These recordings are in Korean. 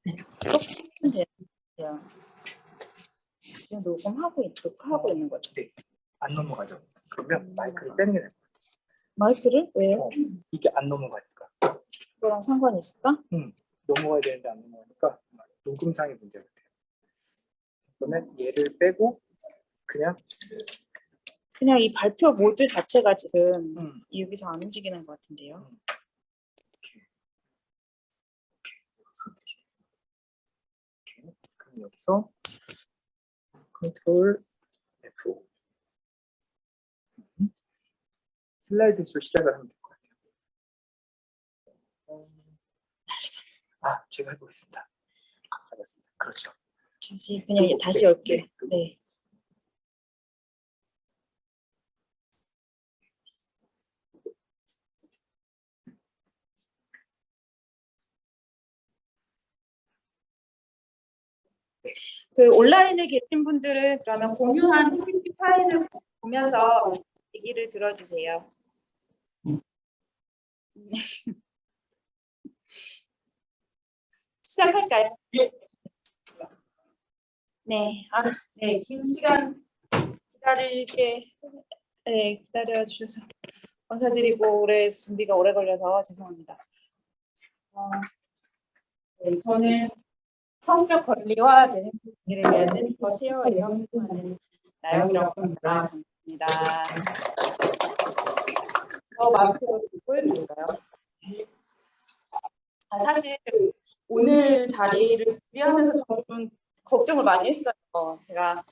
이렇게 하면 돼요. 지금 녹화하고 있는 거죠? 네, 안 넘어가죠. 그러면 마이크를 빼는 게 나을 것 같아요. 마이크를? 왜요? 이게 안 넘어가니까. 그거랑 상관이 있을까? 넘어가야 되는데 안 넘어가니까 녹음상의 문제 같아요. 그러면 얘를 빼고 그냥 이 발표 모드 자체가 지금 여기서 안 움직이는 것 같은데요. 그럼 여기서 컨트롤 F5 슬라이드 쇼 시작을 하면 될 것 같아요. 제가 해보겠습니다. 알겠습니다. 그렇죠. 그냥 다시 열게. 네. 그 온라인에 계신 분들은 그러면 공유한 PPT 파일을 보면서 얘기를 들어주세요. 시작할까요? 네. 네. 긴 시간 기다려주셔서 감사드리고 준비가 오래 걸려서 죄송합니다. 네, 저는 성적 권리와 재생 권리를 위한 센터 쉐어에서 활동하는 나영이라고 합니다. 반갑습니다. 마스크 보여도 될까요? 사실 오늘 자리를 준비하면서 좀 걱정을 많이 했어요. 제가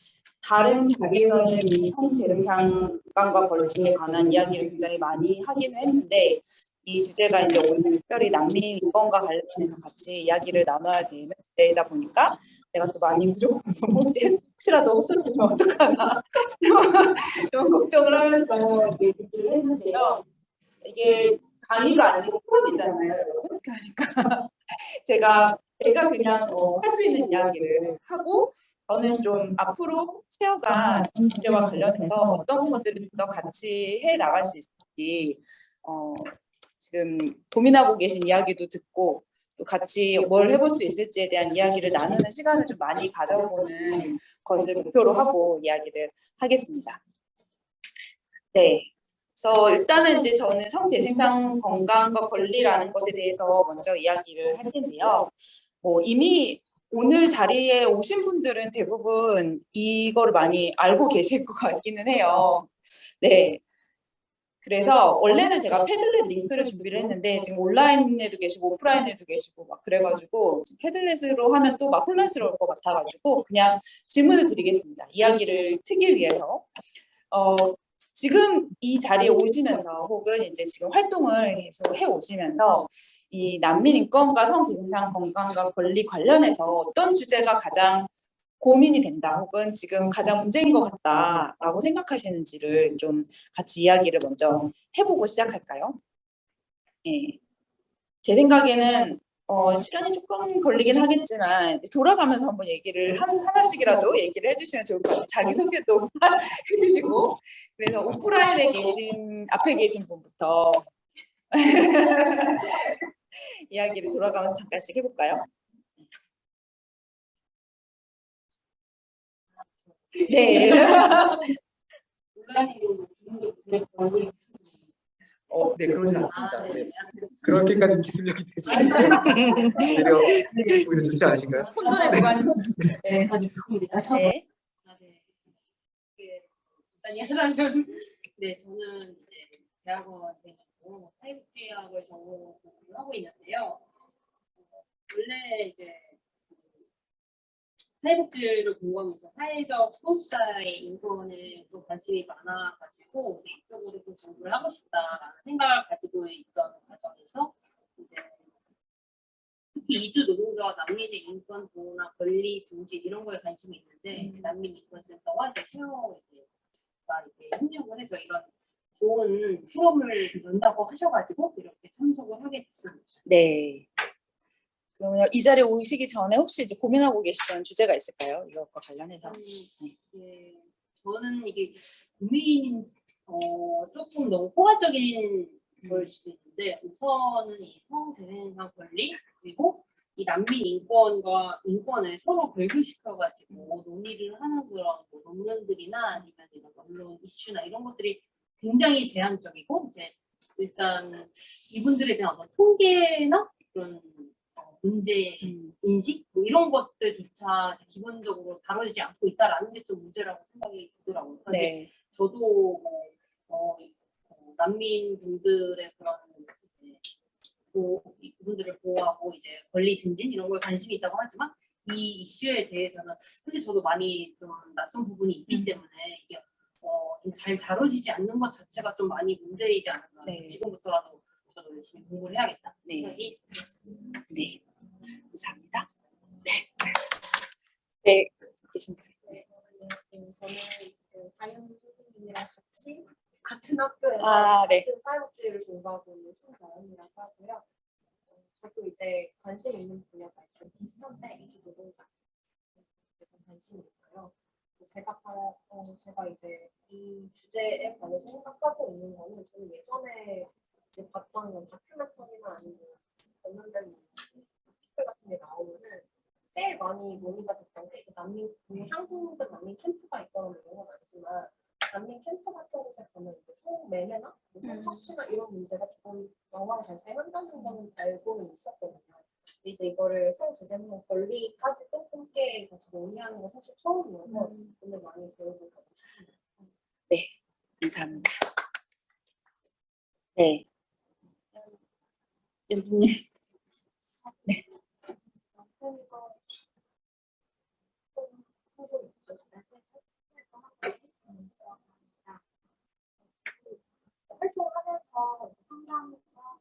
다른 자리에서는 이 성대증상 건강과 권리에 관한 이야기를 굉장히 많이 하기는 했는데 이 주제가 이제 오늘 특별히 난민 인권과 관련해서 같이 이야기를 나눠야 되는 주제이다 보니까 내가 또 많이 부족한 혹시라도 헛소리면 어떡하나 좀 걱정을 하면서 얘기를 했는데요. 이게 강의가 아니고 포럼이잖아요, 여러분. 그러니까 제가 그냥 할 수 있는 이야기를 하고 저는 좀 앞으로 쉐어가 문제와 관련해서 어떤 것들을 더 같이 해 나갈 수 있을지 지금 고민하고 계신 이야기도 듣고 또 같이 뭘 해볼 수 있을지에 대한 이야기를 나누는 시간을 좀 많이 가져보는 것을 목표로 하고 이야기를 하겠습니다. 네. 그래서 일단은 이제 저는 성재생산 건강과 권리라는 것에 대해서 먼저 이야기를 할 텐데요. 이미 오늘 자리에 오신 분들은 대부분 이거를 많이 알고 계실 것 같기는 해요. 네. 그래서 원래는 제가 패들렛 링크를 준비를 했는데 지금 온라인에도 계시고 오프라인에도 계시고 막 그래가지고 패들렛으로 하면 또 막 혼란스러울 것 같아가지고 그냥 질문을 드리겠습니다. 이야기를 트기 위해서. 지금 이 자리에 오시면서 혹은 이제 지금 활동을 계속 해 오시면서 이 난민 인권과 성재생산 건강과 권리 관련해서 어떤 주제가 가장 고민이 된다 혹은 지금 가장 문제인 것 같다라고 생각하시는지를 좀 같이 이야기를 먼저 해보고 시작할까요? 네. 제 생각에는 시간이 조금 걸리긴 하겠지만 돌아가면서 한번 얘기를 하나씩이라도 얘기를 해주시면 좋을 것 같아요. 자기소개도 해주시고 그래서 오프라인에 앞에 계신 분부터 이야기를 돌아가면서 잠깐씩 해볼까요? 네. 네, 그러진 않습니다. 네. 그렇게까지 기술력이 되지 않아요. 오히려 좋지 않으신가요? 혼돈의 구간이. 네, 죄송합니다. 네. 하자면, 네, 저는 이제 대학원생이고 사회복지학을 전공을 하고 있는데요. 원래 이제 사회복지를 공부하면서 사회적 소수자의 인권에 좀 관심이 많아가지고 이쪽으로 좀 공부를 하고 싶다라는 생각을 가지고 있던 과정에서 이제 특히 이주 노동자와 난민의 인권 보호나 권리 증진 이런 거에 관심이 있는데 난민 인권센터와 쉐어가 이제 협력을 해서 이런 좋은 프로그램을 연다고 하셔가지고 이렇게 참석을 하게 됐습니다. 네. 그러면 이 자리에 오시기 전에 혹시 이제 고민하고 계시던 주제가 있을까요? 이것과 관련해서. 네. 저는 이게 고민 조금 너무 포괄적인 걸 수도 있는데 우선은 이 성대생산 권리 그리고 이 난민 인권과 인권을 서로 결부시켜가지고 논의를 하는 그런 뭐 논문들이나 아니면 이런 언론 이슈나 이런 것들이 굉장히 제한적이고 이제 일단 이분들에 대한 어떤 통계나 그런 문제 인식 뭐 이런 것들조차 기본적으로 다뤄지지 않고 있다라는 게 좀 문제라고 생각이 들더라고요. 네. 저도 난민분들의 그런 이분들을 보호하고 이제 권리 증진 이런 거에 관심이 있다고 하지만 이 이슈에 대해서는 사실 저도 많이 좀 낯선 부분이 있기 때문에 이게 좀 잘 다뤄지지 않는 것 자체가 좀 많이 문제이지 않을까. 네. 지금부터라도 저도 열심히 공부를 해야겠다 네. 생각이 들었습니다. 네. 감사합니다. 네. 네. 저는 담임 선생님이랑 같은 학교에서 네. 같은 사회복지를 공부하고 있는 신자연이라고 하고요. 저도 이제 관심 있는 분야가 좀 비슷한데 이주 노동자 관심이 있어요. 제가 이제 이 주제에 관해서 생각하고 있는 거는 저는 예전에 이제 봤던 건 다큐멘터리나 아니면 관련된 아티클 같은 게 나오면은 제일 많이 논의가 됐던 게 이제 한국은 난민 캠프가 있거나 이런 건 아니지만 난민 캠프 같은 곳에 가면 이제 성매매나 성착취나 이런 문제가 조금 영화가 발생한다는 거는 알고는 있었거든요. 이제 이거를 성재생명 권리까지도 함께 같이 논의하는 건 사실 처음이어서 오늘 많이 배우고 있습니다. 네, 감사합니다. 네, 연부님. 네. 활동하면서 상담과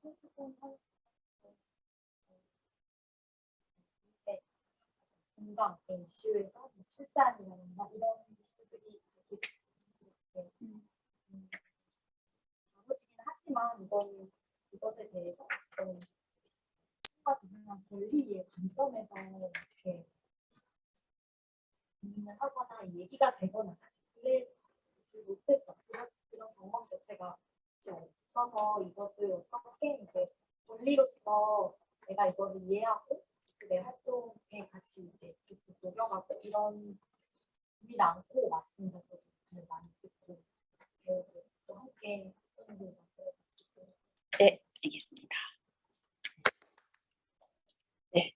건강 이슈에서 출산이라든가 이런 이슈들이 계속 다루지긴 하지만 이것에 대해서 다양한 권리의 관점에서 이렇게 고민을 하거나 얘기가 되거나 사실 그러지 못했던 그런 경험 자체가 없어서 이것을 어떻게 이제 권리로서 내가 이거를 이해하고 내 활동에 같이 이제 계속 녹여가고 이런 일이 않고 왔습니다. 저도 많이 듣고 배우고 또 함께 친구들 만들어봤고. 네, 알겠습니다. 네.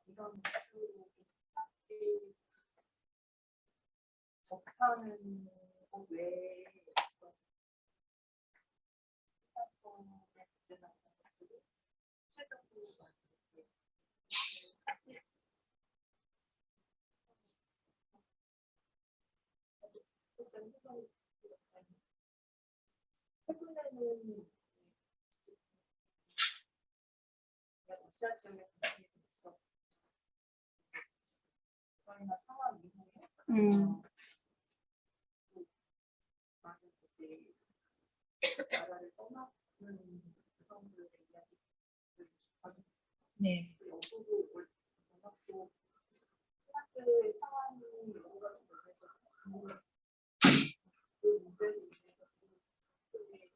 이런 접하는 것 외에 최근에는 러시아 지역에 있어 우크라이나 상황 이후에 많은 이제 나라를 떠나는 여성들의 이야기를 가지고 네. 영국도 워낙 또 사람들의 상황이 여러 가지 면에서 그 문제로 인해서 되게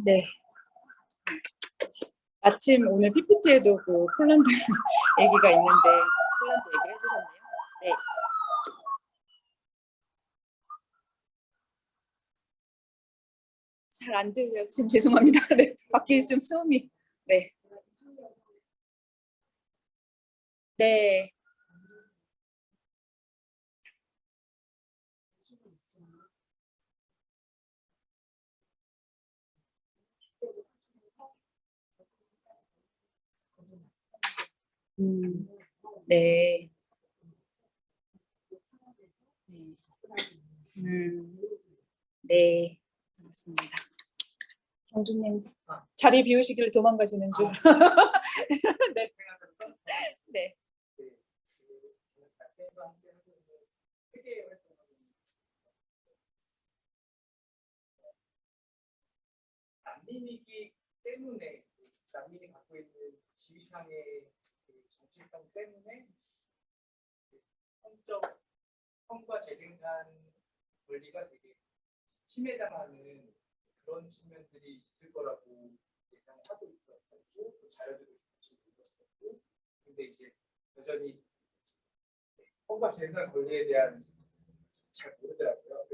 네. 마침 오늘 PPT에도 그 폴란드 얘기가 있는데 폴란드 얘기를 해주셨네요. 네. 잘 안 들려요. 선생님 죄송합니다. 네. 밖에 좀 소음이. 네. 네. 네. 네. 맞습니다. 정주님 자리 비우시길래 도망가시는 줄. 네. 네. 세계 활동하는 난민이기 때문에 난민이 갖고 있는 지위상의 그 정체성 때문에 성과 재생산 권리가 되게 침해당하는 그런 측면들이 있을 거라고 예상하고 있었고 또 자료들을 있었고 근데 이제 여전히 성과 재생산 권리에 대한 잘 모르더라고요.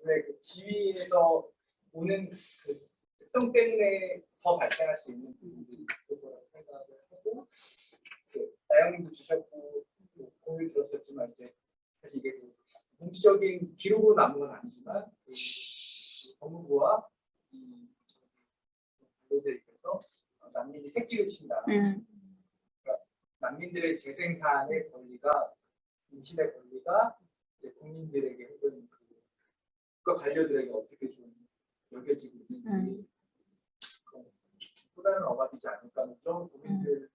왜 그 지위에서 오는 그 특성 때문에 더 발생할 수 있는 부분들이 있을 거라고 생각을 하고 나영님도 주셨고 공유 들었었지만 이제 사실 이게 문지적인 기록으로 남은 건 아니지만 그 법무부와 이 관료들께서 난민이 새끼를 친다. 그러니까 난민들의 재생산의 권리가 임신의 권리가 이제 국민들에게 혹은 그 관료들에게 어떻게 좀 여겨지고 있는지 또 다른 어가되지 않을까 그런 고민들.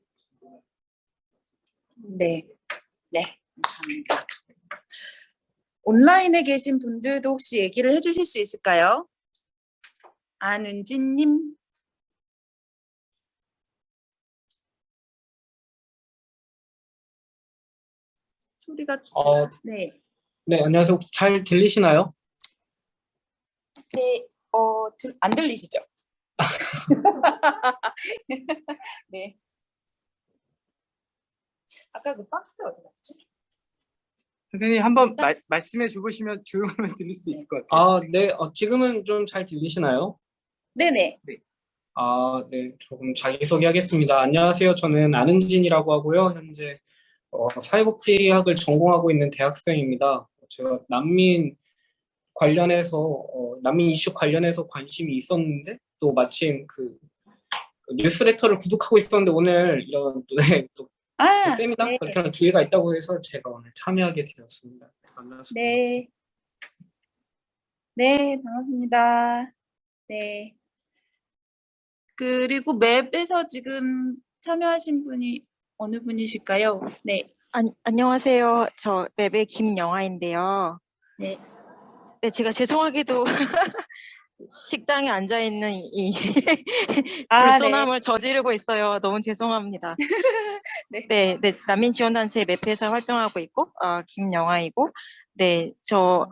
네, 네, 감사합니다. 온라인에 계신 분들도 혹시 얘기를 해주실 수 있을까요? 안은진님. 소리가 네. 네, 안녕하세요. 혹시 잘 들리시나요? 네, 안 들리시죠? 네. 아까 그 박스 어디 갔지? 선생님 한번 말씀해 주시면 조용하면 들릴 수 있을 것 같아요. 아, 네. 지금은 좀 잘 들리시나요? 네네. 아, 네. 조금 자기소개하겠습니다. 안녕하세요. 저는 안은진이라고 하고요. 현재 사회복지학을 전공하고 있는 대학생입니다. 제가 난민 관련해서 난민 이슈 관련해서 관심이 있었는데 또 마침 그 뉴스레터를 구독하고 있었는데 오늘 이런 또 세미나 네. 그런 기회가 있다고 해서 제가 오늘 참여하게 되었습니다. 만나서 네. 네, 반갑습니다. 네. 그리고 맵에서 지금 참여하신 분이 어느 분이실까요? 네. 안녕하세요. 저 맵의 김영아인데요. 네. 네, 제가 죄송하게도 식당에 앉아 있는 이 불손함을 저지르고 있어요. 너무 죄송합니다. 네. 네, 난민지원단체 맵에서 활동하고 있고, 김영아이고, 네, 저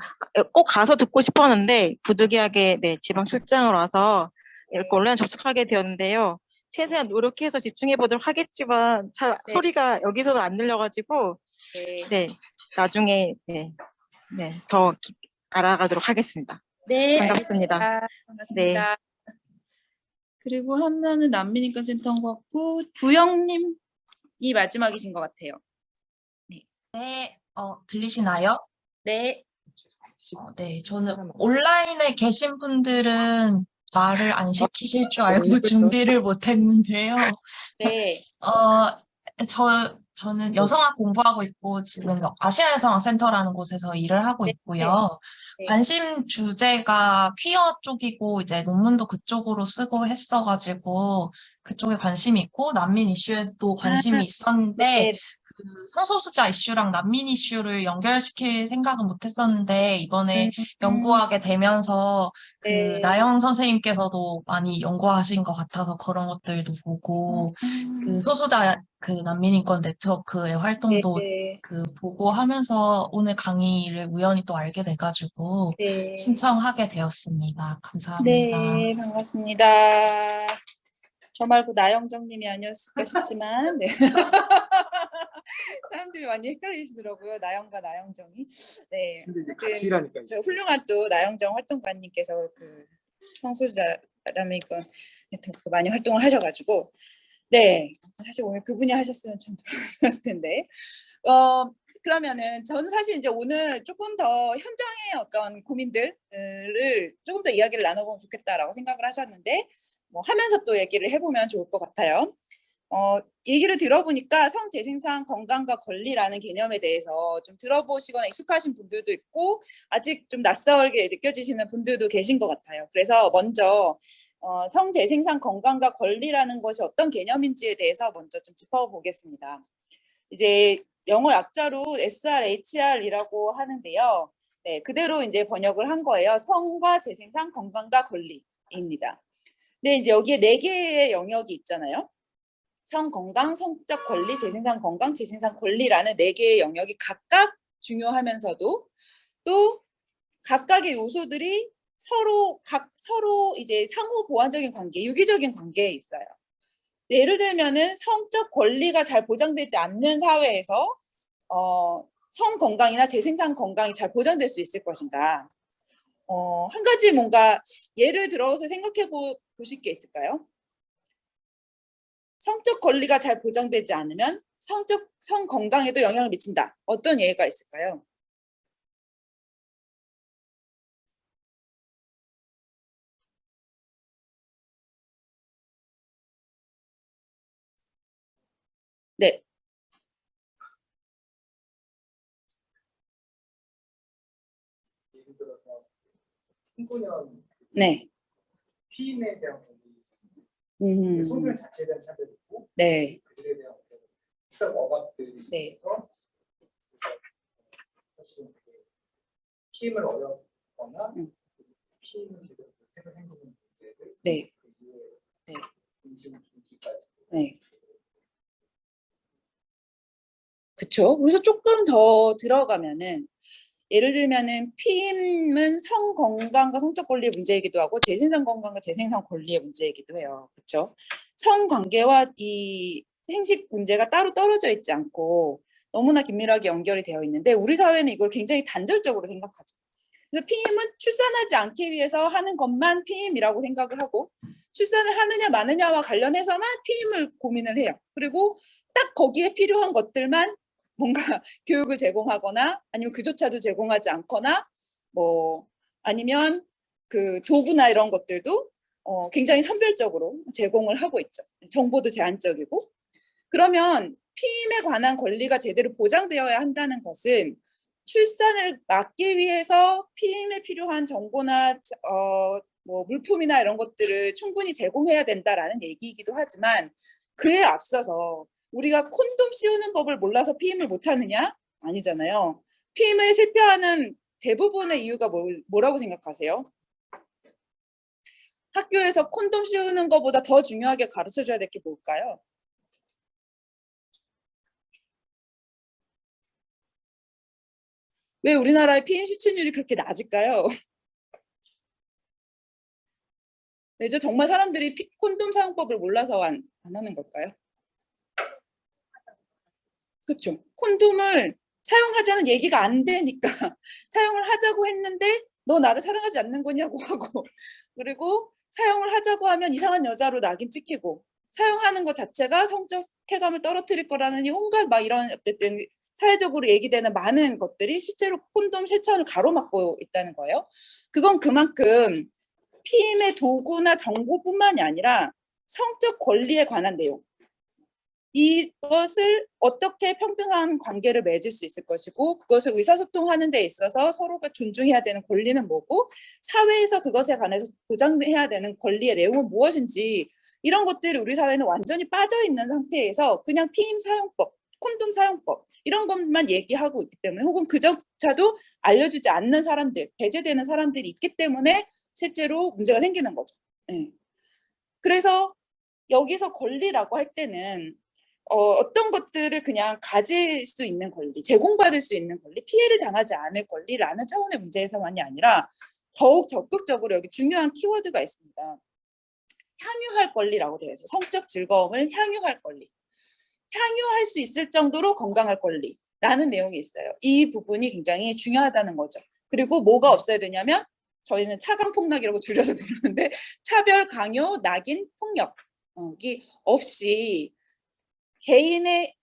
꼭 가서 듣고 싶었는데 부득이하게 지방 출장을 와서 이렇게 온라인 접촉하게 되었는데요. 최대한 노력해서 집중해 보도록 하겠지만 잘 네. 소리가 여기서도 안 들려가지고, 네, 나중에 더 알아가도록 하겠습니다. 네, 반갑습니다. 알겠습니다. 반갑습니다. 그리고 하면은 난민인권센터인 것 같고 부영님이 마지막이신 것 같아요. 네, 들리시나요? 네. 네, 저는 온라인에 계신 분들은 말을 안 시키실 줄 알고 준비를 못 했는데요. 네. 저는 여성학 공부하고 있고 지금 아시아 여성학센터라는 곳에서 일을 하고 있고요. 네. 관심 주제가 퀴어 쪽이고 이제 논문도 그쪽으로 쓰고 했어가지고 그쪽에 관심이 있고 난민 이슈에도 관심이 있었는데 네. 그 성소수자 이슈랑 난민 이슈를 연결시킬 생각은 못했었는데 이번에 연구하게 되면서 그 나영 선생님께서도 많이 연구하신 것 같아서 그런 것들도 보고 그 소수자 그 난민인권 네트워크의 활동도 그 보고 하면서 오늘 강의를 우연히 또 알게 돼가지고 신청하게 되었습니다. 감사합니다. 네, 반갑습니다. 저 말고 나영정님이 아니었을까 싶지만 네. 사람들이 많이 헷갈리시더라고요. 나영과 나영정이. 네. 근데 이제 같이 일하니까 저 훌륭한 또 나영정 활동가님께서 그 성소수자 난민인권 네트워크 많이 활동을 하셔가지고 네. 사실 오늘 그분이 하셨으면 참 좋았을 텐데. 그러면은 저는 사실 이제 오늘 조금 더 현장의 어떤 고민들을 조금 더 이야기를 나눠보면 좋겠다라고 생각을 하셨는데 뭐 하면서 또 얘기를 해보면 좋을 것 같아요. 얘기를 들어보니까 성재생산 건강과 권리라는 개념에 대해서 좀 들어보시거나 익숙하신 분들도 있고 아직 좀 낯설게 느껴지시는 분들도 계신 것 같아요. 그래서 먼저 성재생산 건강과 권리라는 것이 어떤 개념인지에 대해서 먼저 좀 짚어보겠습니다. 이제 영어 약자로 SRHR이라고 하는데요. 네, 그대로 이제 번역을 한 거예요. 성과 재생산, 건강과 권리입니다. 네, 이제 여기에 4개의 영역이 있잖아요. 성, 건강, 성적 권리, 재생산 건강, 재생산 권리라는 4개의 영역이 각각 중요하면서도 또 각각의 요소들이 서로 이제 상호 보완적인 관계, 유기적인 관계에 있어요. 예를 들면은 성적 권리가 잘 보장되지 않는 사회에서 성 건강이나 재생산 건강이 잘 보장될 수 있을 것인가? 한 가지 뭔가 예를 들어서 생각해 보실 게 있을까요? 성적 권리가 잘 보장되지 않으면 성 건강에도 영향을 미친다. 어떤 예가 있을까요? 네, 예를 들어서 청소년 네, 피임에 대한 권리, 음, 청소년 자체에 대한 차별이 있고 네, 그들에 대한 특정 억압들이 네. 있어서 사실은 피임을 어렵거나 피임을 제대로 못해서 생기는 문제들 네, 그 이후에 네. 임신 중지까지 네. 그쵸. 그래서 조금 더 들어가면은 예를 들면은 피임은 성 건강과 성적 권리의 문제이기도 하고 재생산 건강과 재생산 권리의 문제이기도 해요. 그렇죠? 성 관계와 이 생식 문제가 따로 떨어져 있지 않고 너무나 긴밀하게 연결이 되어 있는데 우리 사회는 이걸 굉장히 단절적으로 생각하죠. 그래서 피임은 출산하지 않기 위해서 하는 것만 피임이라고 생각을 하고 출산을 하느냐 마느냐와 관련해서만 피임을 고민을 해요. 그리고 딱 거기에 필요한 것들만 뭔가 교육을 제공하거나 아니면 그조차도 제공하지 않거나 뭐 아니면 그 도구나 이런 것들도 굉장히 선별적으로 제공을 하고 있죠. 정보도 제한적이고 그러면 피임에 관한 권리가 제대로 보장되어야 한다는 것은 출산을 막기 위해서 피임에 필요한 정보나 뭐 물품이나 이런 것들을 충분히 제공해야 된다라는 얘기이기도 하지만 그에 앞서서 우리가 콘돔 씌우는 법을 몰라서 피임을 못하느냐? 아니잖아요. 피임에 실패하는 대부분의 이유가 뭐라고 생각하세요? 학교에서 콘돔 씌우는 것보다 더 중요하게 가르쳐줘야 될 게 뭘까요? 왜 우리나라의 피임 시춘율이 그렇게 낮을까요? 왜죠? 정말 사람들이 콘돔 사용법을 몰라서 안 하는 걸까요? 그렇죠. 콘돔을 사용하자는 얘기가 안 되니까 사용을 하자고 했는데 너 나를 사랑하지 않는 거냐고 하고 그리고 사용을 하자고 하면 이상한 여자로 낙인 찍히고 사용하는 것 자체가 성적 쾌감을 떨어뜨릴 거라는 온갖 막 이런 어쨌든 사회적으로 얘기되는 많은 것들이 실제로 콘돔 실천을 가로막고 있다는 거예요. 그건 그만큼 피임의 도구나 정보뿐만이 아니라 성적 권리에 관한 내용. 이것을 어떻게 평등한 관계를 맺을 수 있을 것이고 그것을 의사소통하는 데 있어서 서로가 존중해야 되는 권리는 뭐고 사회에서 그것에 관해서 보장해야 되는 권리의 내용은 무엇인지 이런 것들이 우리 사회는 완전히 빠져있는 상태에서 그냥 피임 사용법, 콘돔 사용법 이런 것만 얘기하고 있기 때문에 혹은 그조차도 알려주지 않는 사람들, 배제되는 사람들이 있기 때문에 실제로 문제가 생기는 거죠. 네. 그래서 여기서 권리라고 할 때는 어떤 것들을 그냥 가질 수 있는 권리, 제공받을 수 있는 권리, 피해를 당하지 않을 권리라는 차원의 문제에서만이 아니라 더욱 적극적으로 여기 중요한 키워드가 있습니다. 향유할 권리라고 되어 있어요. 성적 즐거움을 향유할 권리. 향유할 수 있을 정도로 건강할 권리라는 내용이 있어요. 이 부분이 굉장히 중요하다는 거죠. 그리고 뭐가 없어야 되냐면 저희는 차강폭락이라고 줄여서 부르는데 차별, 강요, 낙인, 폭력이 없이 개인의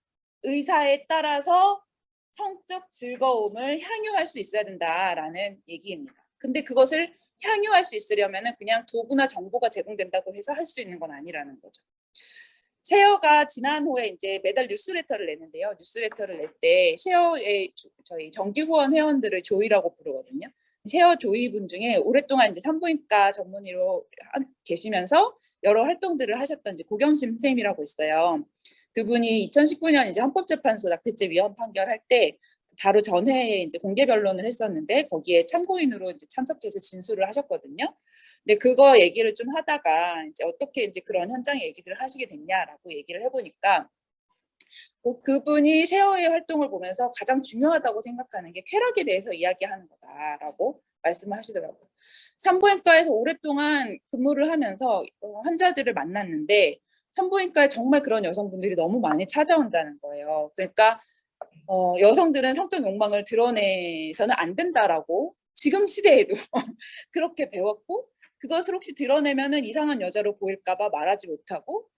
의사에 따라서 성적 즐거움을 향유할 수 있어야 된다라는 얘기입니다. 근데 그것을 향유할 수 있으려면 그냥 도구나 정보가 제공된다고 해서 할 수 있는 건 아니라는 거죠. 셰어가 지난호에 이제 매달 뉴스레터를 내는데요. 뉴스레터를 낼 때 셰어의 저희 정기 후원 회원들을 조이라고 부르거든요. 셰어 조이분 중에 오랫동안 이제 산부인과 전문의로 계시면서 여러 활동들을 하셨던 이제 고경심 선생님이라고 있어요. 그분이 2019년 이제 헌법재판소 낙태죄 위헌 판결할 때 바로 전해에 이제 공개 변론을 했었는데 거기에 참고인으로 이제 참석해서 진술을 하셨거든요. 근데 그거 얘기를 좀 하다가 이제 어떻게 이제 그런 현장 얘기들을 하시게 됐냐라고 얘기를 해보니까 그분이 세월의 활동을 보면서 가장 중요하다고 생각하는 게 쾌락에 대해서 이야기하는 거다라고 말씀을 하시더라고요. 산부인과에서 오랫동안 근무를 하면서 환자들을 만났는데 산부인과에 정말 그런 여성분들이 너무 많이 찾아온다는 거예요. 그러니까 여성들은 성적 욕망을 드러내서는 안 된다라고 지금 시대에도 그렇게 배웠고 그것을 혹시 드러내면은 이상한 여자로 보일까봐 말하지 못하고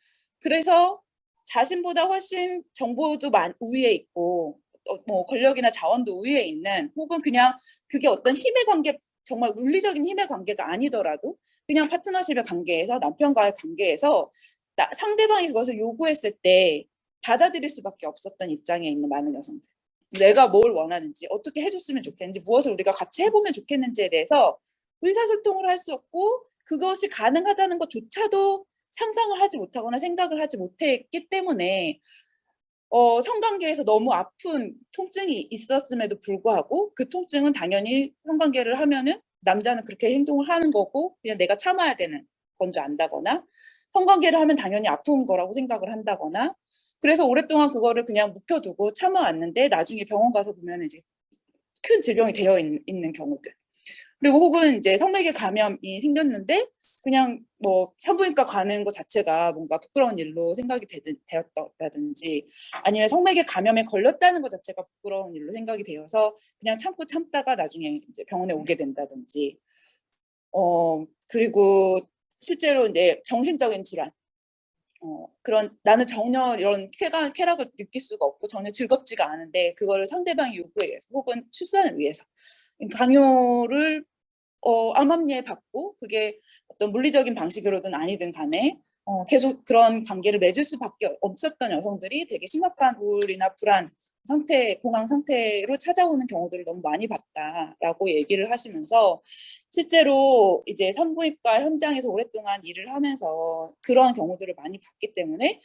그래서 자신보다 훨씬 정보도 우위에 있고 뭐 권력이나 자원도 우위에 있는 혹은 그냥 그게 어떤 힘의 관계 정말 물리적인 힘의 관계가 아니더라도 그냥 파트너십의 관계에서 남편과의 관계에서 상대방이 그것을 요구했을 때 받아들일 수밖에 없었던 입장에 있는 많은 여성들. 내가 뭘 원하는지 어떻게 해줬으면 좋겠는지 무엇을 우리가 같이 해보면 좋겠는지에 대해서 의사소통을 할 수 없고 그것이 가능하다는 것조차도 상상을 하지 못하거나 생각을 하지 못했기 때문에 성관계에서 너무 아픈 통증이 있었음에도 불구하고 그 통증은 당연히 성관계를 하면은 남자는 그렇게 행동을 하는 거고 그냥 내가 참아야 되는 건 줄 안다거나 성관계를 하면 당연히 아픈 거라고 생각을 한다거나 그래서 오랫동안 그거를 그냥 묵혀두고 참아왔는데 나중에 병원 가서 보면 이제 큰 질병이 되어 있는 경우들 그리고 혹은 이제 성매개 감염이 생겼는데 그냥 뭐 산부인과 가는 것 자체가 뭔가 부끄러운 일로 생각이 되었다든지 아니면 성매개 감염에 걸렸다는 것 자체가 부끄러운 일로 생각이 되어서 그냥 참다가 나중에 이제 병원에 오게 된다든지 그리고 실제로 이제 정신적인 질환 그런 나는 전혀 이런 쾌락을 느낄 수가 없고 전혀 즐겁지가 않은데 그거를 상대방의 요구에 의해서 혹은 출산을 위해서 강요를 암암리에 받고 그게 어떤 물리적인 방식으로든 아니든 간에 계속 그런 관계를 맺을 수밖에 없었던 여성들이 되게 심각한 우울이나 불안 상태, 공황 상태로 찾아오는 경우들을 너무 많이 봤다라고 얘기를 하시면서 실제로 이제 산부인과 현장에서 오랫동안 일을 하면서 그런 경우들을 많이 봤기 때문에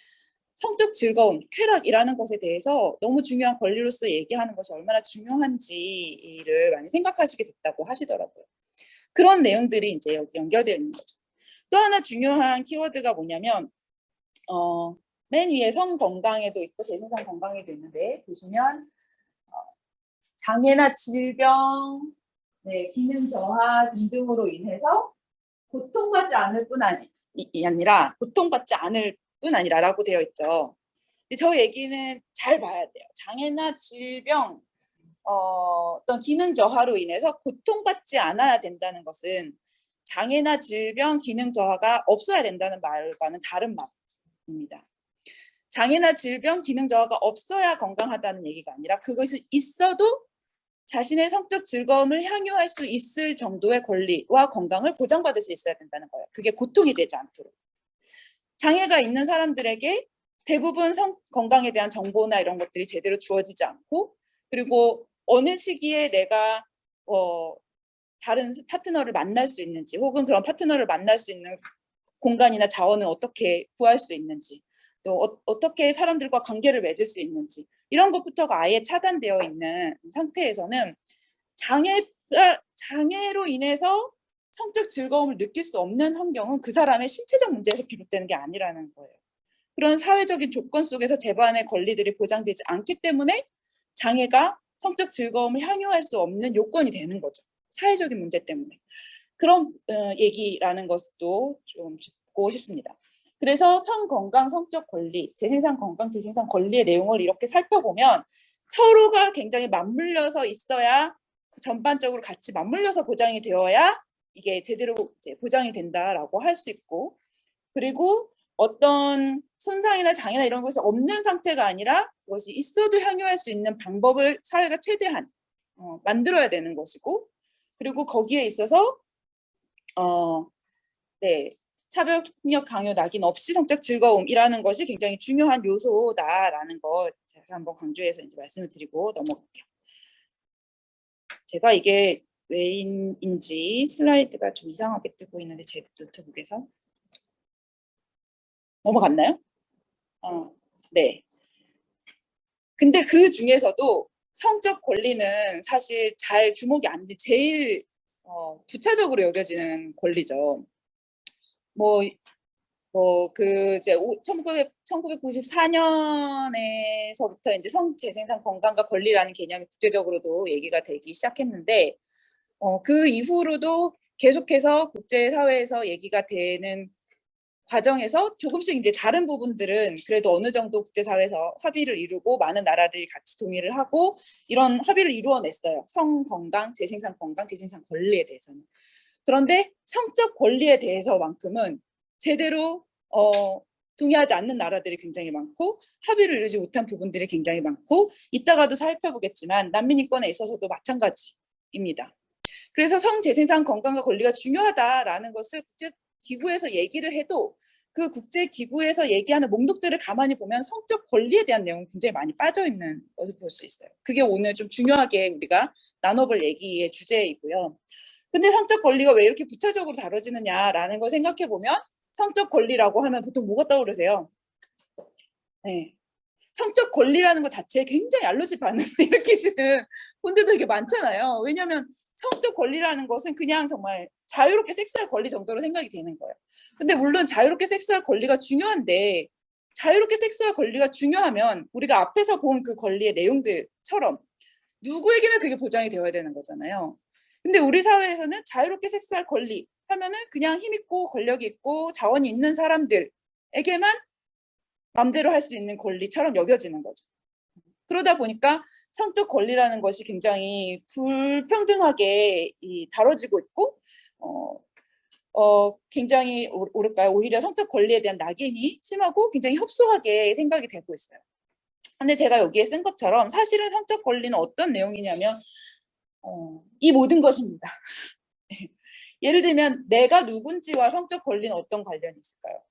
성적 즐거움, 쾌락이라는 것에 대해서 너무 중요한 권리로서 얘기하는 것이 얼마나 중요한지를 많이 생각하시게 됐다고 하시더라고요. 그런 내용들이 이제 여기 연결되어 있는 거죠. 또 하나 중요한 키워드가 뭐냐면 맨 위에 성 건강에도 있고 재생산 건강에도 있는데 보시면 장애나 질병, 기능 저하 등등으로 인해서 고통받지 않을 뿐 아니라 고통받지 않을 뿐 아니라라고 되어 있죠. 근데 저 얘기는 잘 봐야 돼요. 장애나 질병, 어떤 기능 저하로 인해서 고통받지 않아야 된다는 것은 장애나 질병, 기능 저하가 없어야 된다는 말과는 다른 말입니다. 장애나 질병, 기능 저하가 없어야 건강하다는 얘기가 아니라 그것이 있어도 자신의 성적 즐거움을 향유할 수 있을 정도의 권리와 건강을 보장받을 수 있어야 된다는 거예요. 그게 고통이 되지 않도록. 장애가 있는 사람들에게 대부분 건강에 대한 정보나 이런 것들이 제대로 주어지지 않고 그리고 어느 시기에 내가 다른 파트너를 만날 수 있는지 혹은 그런 파트너를 만날 수 있는 공간이나 자원을 어떻게 구할 수 있는지 또 어떻게 사람들과 관계를 맺을 수 있는지 이런 것부터가 아예 차단되어 있는 상태에서는 장애로 인해서 성적 즐거움을 느낄 수 없는 환경은 그 사람의 신체적 문제에서 비롯되는 게 아니라는 거예요. 그런 사회적인 조건 속에서 재반의 권리들이 보장되지 않기 때문에 장애가 성적 즐거움을 향유할 수 없는 요건이 되는 거죠. 사회적인 문제 때문에. 그런 얘기라는 것도 좀 짚고 싶습니다. 그래서 성건강, 성적 권리, 재생산 건강, 재생산 권리의 내용을 이렇게 살펴보면 서로가 굉장히 맞물려서 있어야 전반적으로 같이 맞물려서 보장이 되어야 이게 제대로 이제 보장이 된다라고 할 수 있고 그리고 어떤 손상이나 장애나 이런 것이 없는 상태가 아니라 그것이 있어도 향유할 수 있는 방법을 사회가 최대한 만들어야 되는 것이고 그리고 거기에 있어서 차별, 폭력, 강요, 낙인 없이 성적 즐거움이라는 것이 굉장히 중요한 요소다라는 걸 다시 한번 강조해서 이제 말씀을 드리고 넘어갈게요. 제가 이게 왜인지 슬라이드가 좀 이상하게 뜨고 있는데 제 노트북에서 넘어갔나요? 네. 근데 그 중에서도 성적 권리는 사실 잘 주목이 안 돼. 제일 부차적으로 여겨지는 권리죠. 그 이제 1994년에서부터 이제 성재생산 건강과 권리라는 개념이 국제적으로도 얘기가 되기 시작했는데 그 이후로도 계속해서 국제사회에서 얘기가 되는 과정에서 조금씩 이제 다른 부분들은 그래도 어느 정도 국제사회에서 합의를 이루고 많은 나라들이 같이 동의를 하고 이런 합의를 이루어냈어요. 성건강, 재생산 건강, 재생산 권리에 대해서는. 그런데 성적 권리에 대해서만큼은 제대로 동의하지 않는 나라들이 굉장히 많고 합의를 이루지 못한 부분들이 굉장히 많고 이따가도 살펴보겠지만 난민 인권에 있어서도 마찬가지입니다. 그래서 성재생산 건강과 권리가 중요하다라는 것을 국제기구에서 얘기를 해도 그 국제기구에서 얘기하는 목록들을 가만히 보면 성적 권리에 대한 내용이 굉장히 많이 빠져있는 것을 볼 수 있어요. 그게 오늘 좀 중요하게 우리가 나눠볼 얘기의 주제이고요. 근데 성적 권리가 왜 이렇게 부차적으로 다뤄지느냐라는 걸 생각해 보면 성적 권리라고 하면 보통 뭐가 떠오르세요? 네. 성적 권리라는 것 자체에 굉장히 알러지 반응을 일으키시는 분들도 되게 많잖아요. 왜냐하면 성적 권리라는 것은 그냥 정말 자유롭게 섹스할 권리 정도로 생각이 되는 거예요. 근데 물론 자유롭게 섹스할 권리가 중요한데 자유롭게 섹스할 권리가 중요하면 우리가 앞에서 본 그 권리의 내용들처럼 누구에게나 그게 보장이 되어야 되는 거잖아요. 근데 우리 사회에서는 자유롭게 섹스할 권리 하면은 그냥 힘 있고 권력이 있고 자원이 있는 사람들에게만 마음대로 할 수 있는 권리처럼 여겨지는 거죠. 그러다 보니까 성적 권리라는 것이 굉장히 불평등하게 다뤄지고 있고 굉장히 오를까요? 오히려 성적 권리에 대한 낙인이 심하고 굉장히 협소하게 생각이 되고 있어요. 근데 제가 여기에 쓴 것처럼 사실은 성적 권리는 어떤 내용이냐면 이 모든 것입니다. 예를 들면 내가 누군지와 성적 권리는 어떤 관련이 있을까요?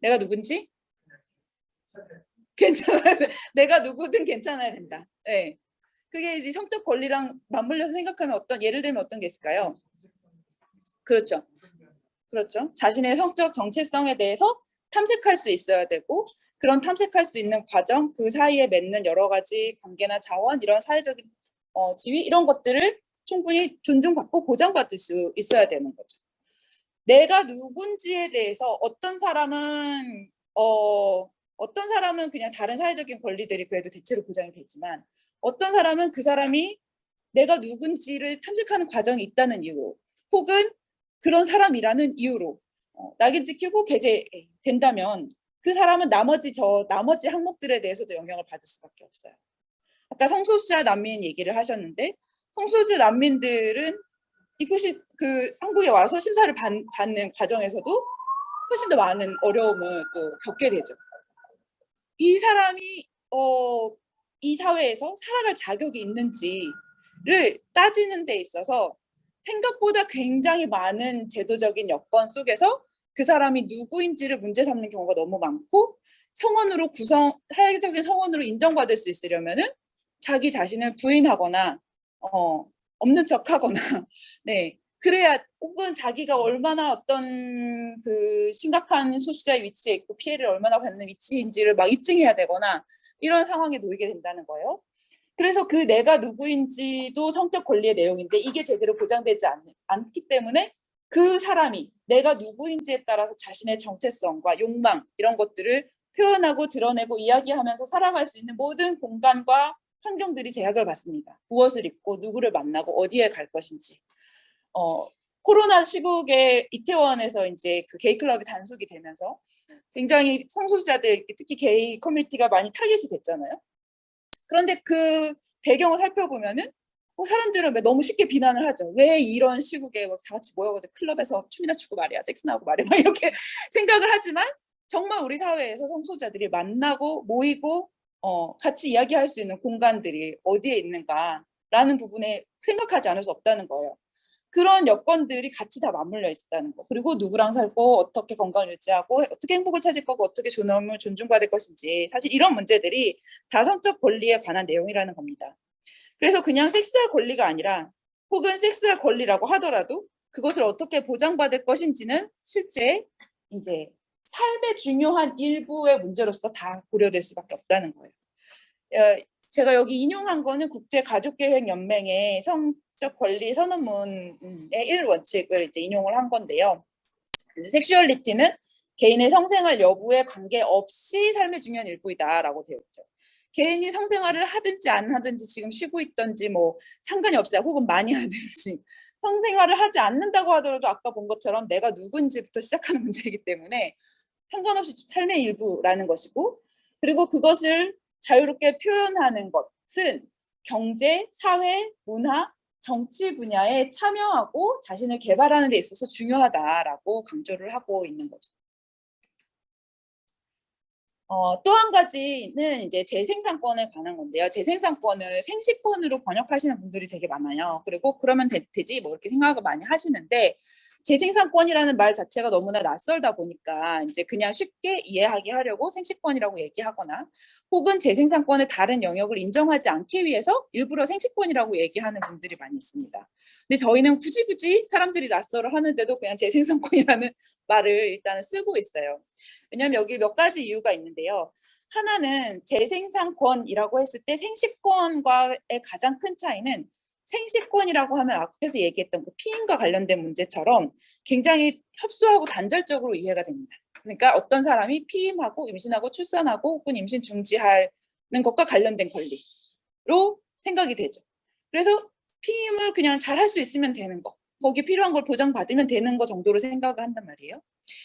내가 누군지? 괜찮아야 돼. 내가 누구든 괜찮아야 된다. 네. 그게 이제 성적 권리랑 맞물려서 생각하면 예를 들면 어떤 게 있을까요? 그렇죠. 그렇죠. 자신의 성적 정체성에 대해서 탐색할 수 있어야 되고 그런 탐색할 수 있는 과정, 그 사이에 맺는 여러 가지 관계나 자원, 이런 사회적인 지위 이런 것들을 충분히 존중받고 보장받을 수 있어야 되는 거죠. 내가 누군지에 대해서 어떤 사람은 그냥 다른 사회적인 권리들이 그래도 대체로 보장이 되지만 어떤 사람은 그 사람이 내가 누군지를 탐색하는 과정이 있다는 이유로 혹은 그런 사람이라는 이유로 낙인 찍히고 배제된다면 그 사람은 나머지 항목들에 대해서도 영향을 받을 수밖에 없어요. 아까 성소수자 난민 얘기를 하셨는데 성소수자 난민들은 이것이 한국에 와서 심사를 받는 과정에서도 훨씬 더 많은 어려움을 또 겪게 되죠. 이 사람이 이 사회에서 살아갈 자격이 있는지를 따지는 데 있어서 생각보다 굉장히 많은 제도적인 여건 속에서 그 사람이 누구인지를 문제 삼는 경우가 너무 많고 사회적인 성원으로 인정받을 수 있으려면은 자기 자신을 부인하거나 없는 척하거나 네 그래야 혹은 자기가 얼마나 어떤 심각한 소수자의 위치에 있고 피해를 얼마나 받는 위치인지를 막 입증해야 되거나 이런 상황에 놓이게 된다는 거예요. 그래서 그 내가 누구인지도 성적 권리의 내용인데 이게 제대로 보장되지 않기 때문에 그 사람이 내가 누구인지에 따라서 자신의 정체성과 욕망 이런 것들을 표현하고 드러내고 이야기하면서 살아갈 수 있는 모든 공간과 환경들이 제약을 받습니다. 무엇을 입고 누구를 만나고 어디에 갈 것인지. 코로나 시국에 이태원에서 이제 그 게이 클럽이 단속이 되면서 굉장히 성소수자들 특히 게이 커뮤니티가 많이 타겟이 됐잖아요. 그런데 그 배경을 살펴보면은 사람들은 너무 쉽게 비난을 하죠. 왜 이런 시국에 다 같이 모여가지고 클럽에서 춤이나 추고 말이야, 섹스나 하고 말이야, 막 이렇게 생각을 하지만 정말 우리 사회에서 성소수자들이 만나고 모이고 같이 이야기할 수 있는 공간들이 어디에 있는가라는 부분에 생각하지 않을 수 없다는 거예요. 그런 여건들이 같이 다 맞물려 있다는 거. 그리고 누구랑 살고 어떻게 건강을 유지하고 어떻게 행복을 찾을 거고 어떻게 존엄을 존중받을 것인지 사실 이런 문제들이 다 성적 권리에 관한 내용이라는 겁니다. 그래서 그냥 섹스할 권리가 아니라 혹은 섹스할 권리라고 하더라도 그것을 어떻게 보장받을 것인지는 실제 이제 삶의 중요한 일부의 문제로서 다 고려될 수밖에 없다는 거예요. 제가 여기 인용한 거는 국제가족계획연맹의 성적 권리 선언문의 1원칙을 이제 인용을 한 건데요. 섹슈얼리티는 개인의 성생활 여부에 관계없이 삶의 중요한 일부이다라고 되어 있죠. 개인이 성생활을 하든지 안 하든지 지금 쉬고 있든지 뭐 상관이 없어요. 혹은 많이 하든지 성생활을 하지 않는다고 하더라도 아까 본 것처럼 내가 누군지부터 시작하는 문제이기 때문에 상관없이 삶의 일부라는 것이고, 그리고 그것을 자유롭게 표현하는 것은 경제, 사회, 문화, 정치 분야에 참여하고 자신을 개발하는 데 있어서 중요하다라고 강조를 하고 있는 거죠. 또 한 가지는 이제 재생산권에 관한 건데요. 재생산권을 생식권으로 번역하시는 분들이 되게 많아요. 그리고 그러면 되지 뭐 이렇게 생각을 많이 하시는데, 재생산권이라는 말 자체가 너무나 낯설다 보니까 이제 그냥 쉽게 이해하게 하려고 생식권이라고 얘기하거나, 혹은 재생산권의 다른 영역을 인정하지 않기 위해서 일부러 생식권이라고 얘기하는 분들이 많이 있습니다. 근데 저희는 굳이 사람들이 낯설어 하는데도 그냥 재생산권이라는 말을 일단은 쓰고 있어요. 왜냐하면 여기 몇 가지 이유가 있는데요. 하나는 재생산권이라고 했을 때 생식권과의 가장 큰 차이는, 생식권이라고 하면 앞에서 얘기했던 그 피임과 관련된 문제처럼 굉장히 협소하고 단절적으로 이해가 됩니다. 그러니까 어떤 사람이 피임하고 임신하고 출산하고 혹은 임신 중지하는 것과 관련된 권리로 생각이 되죠. 그래서 피임을 그냥 잘 할 수 있으면 되는 거, 거기 필요한 걸 보장받으면 되는 거 정도로 생각을 한단 말이에요.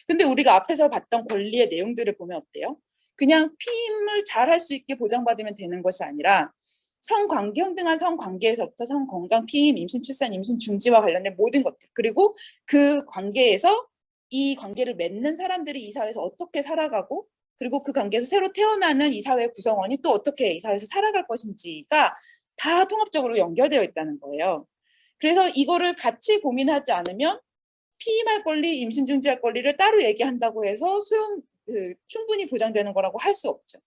근데 우리가 앞에서 봤던 권리의 내용들을 보면 어때요? 그냥 피임을 잘 할 수 있게 보장받으면 되는 것이 아니라 성관계, 평등한 성관계에서부터 성건강, 피임, 임신, 출산, 임신 중지와 관련된 모든 것들, 그리고 그 관계에서 이 관계를 맺는 사람들이 이 사회에서 어떻게 살아가고, 그리고 그 관계에서 새로 태어나는 이 사회의 구성원이 또 어떻게 이 사회에서 살아갈 것인지가 다 통합적으로 연결되어 있다는 거예요. 그래서 이거를 같이 고민하지 않으면 피임할 권리, 임신 중지할 권리를 따로 얘기한다고 해서 충분히 보장되는 거라고 할 수 없죠.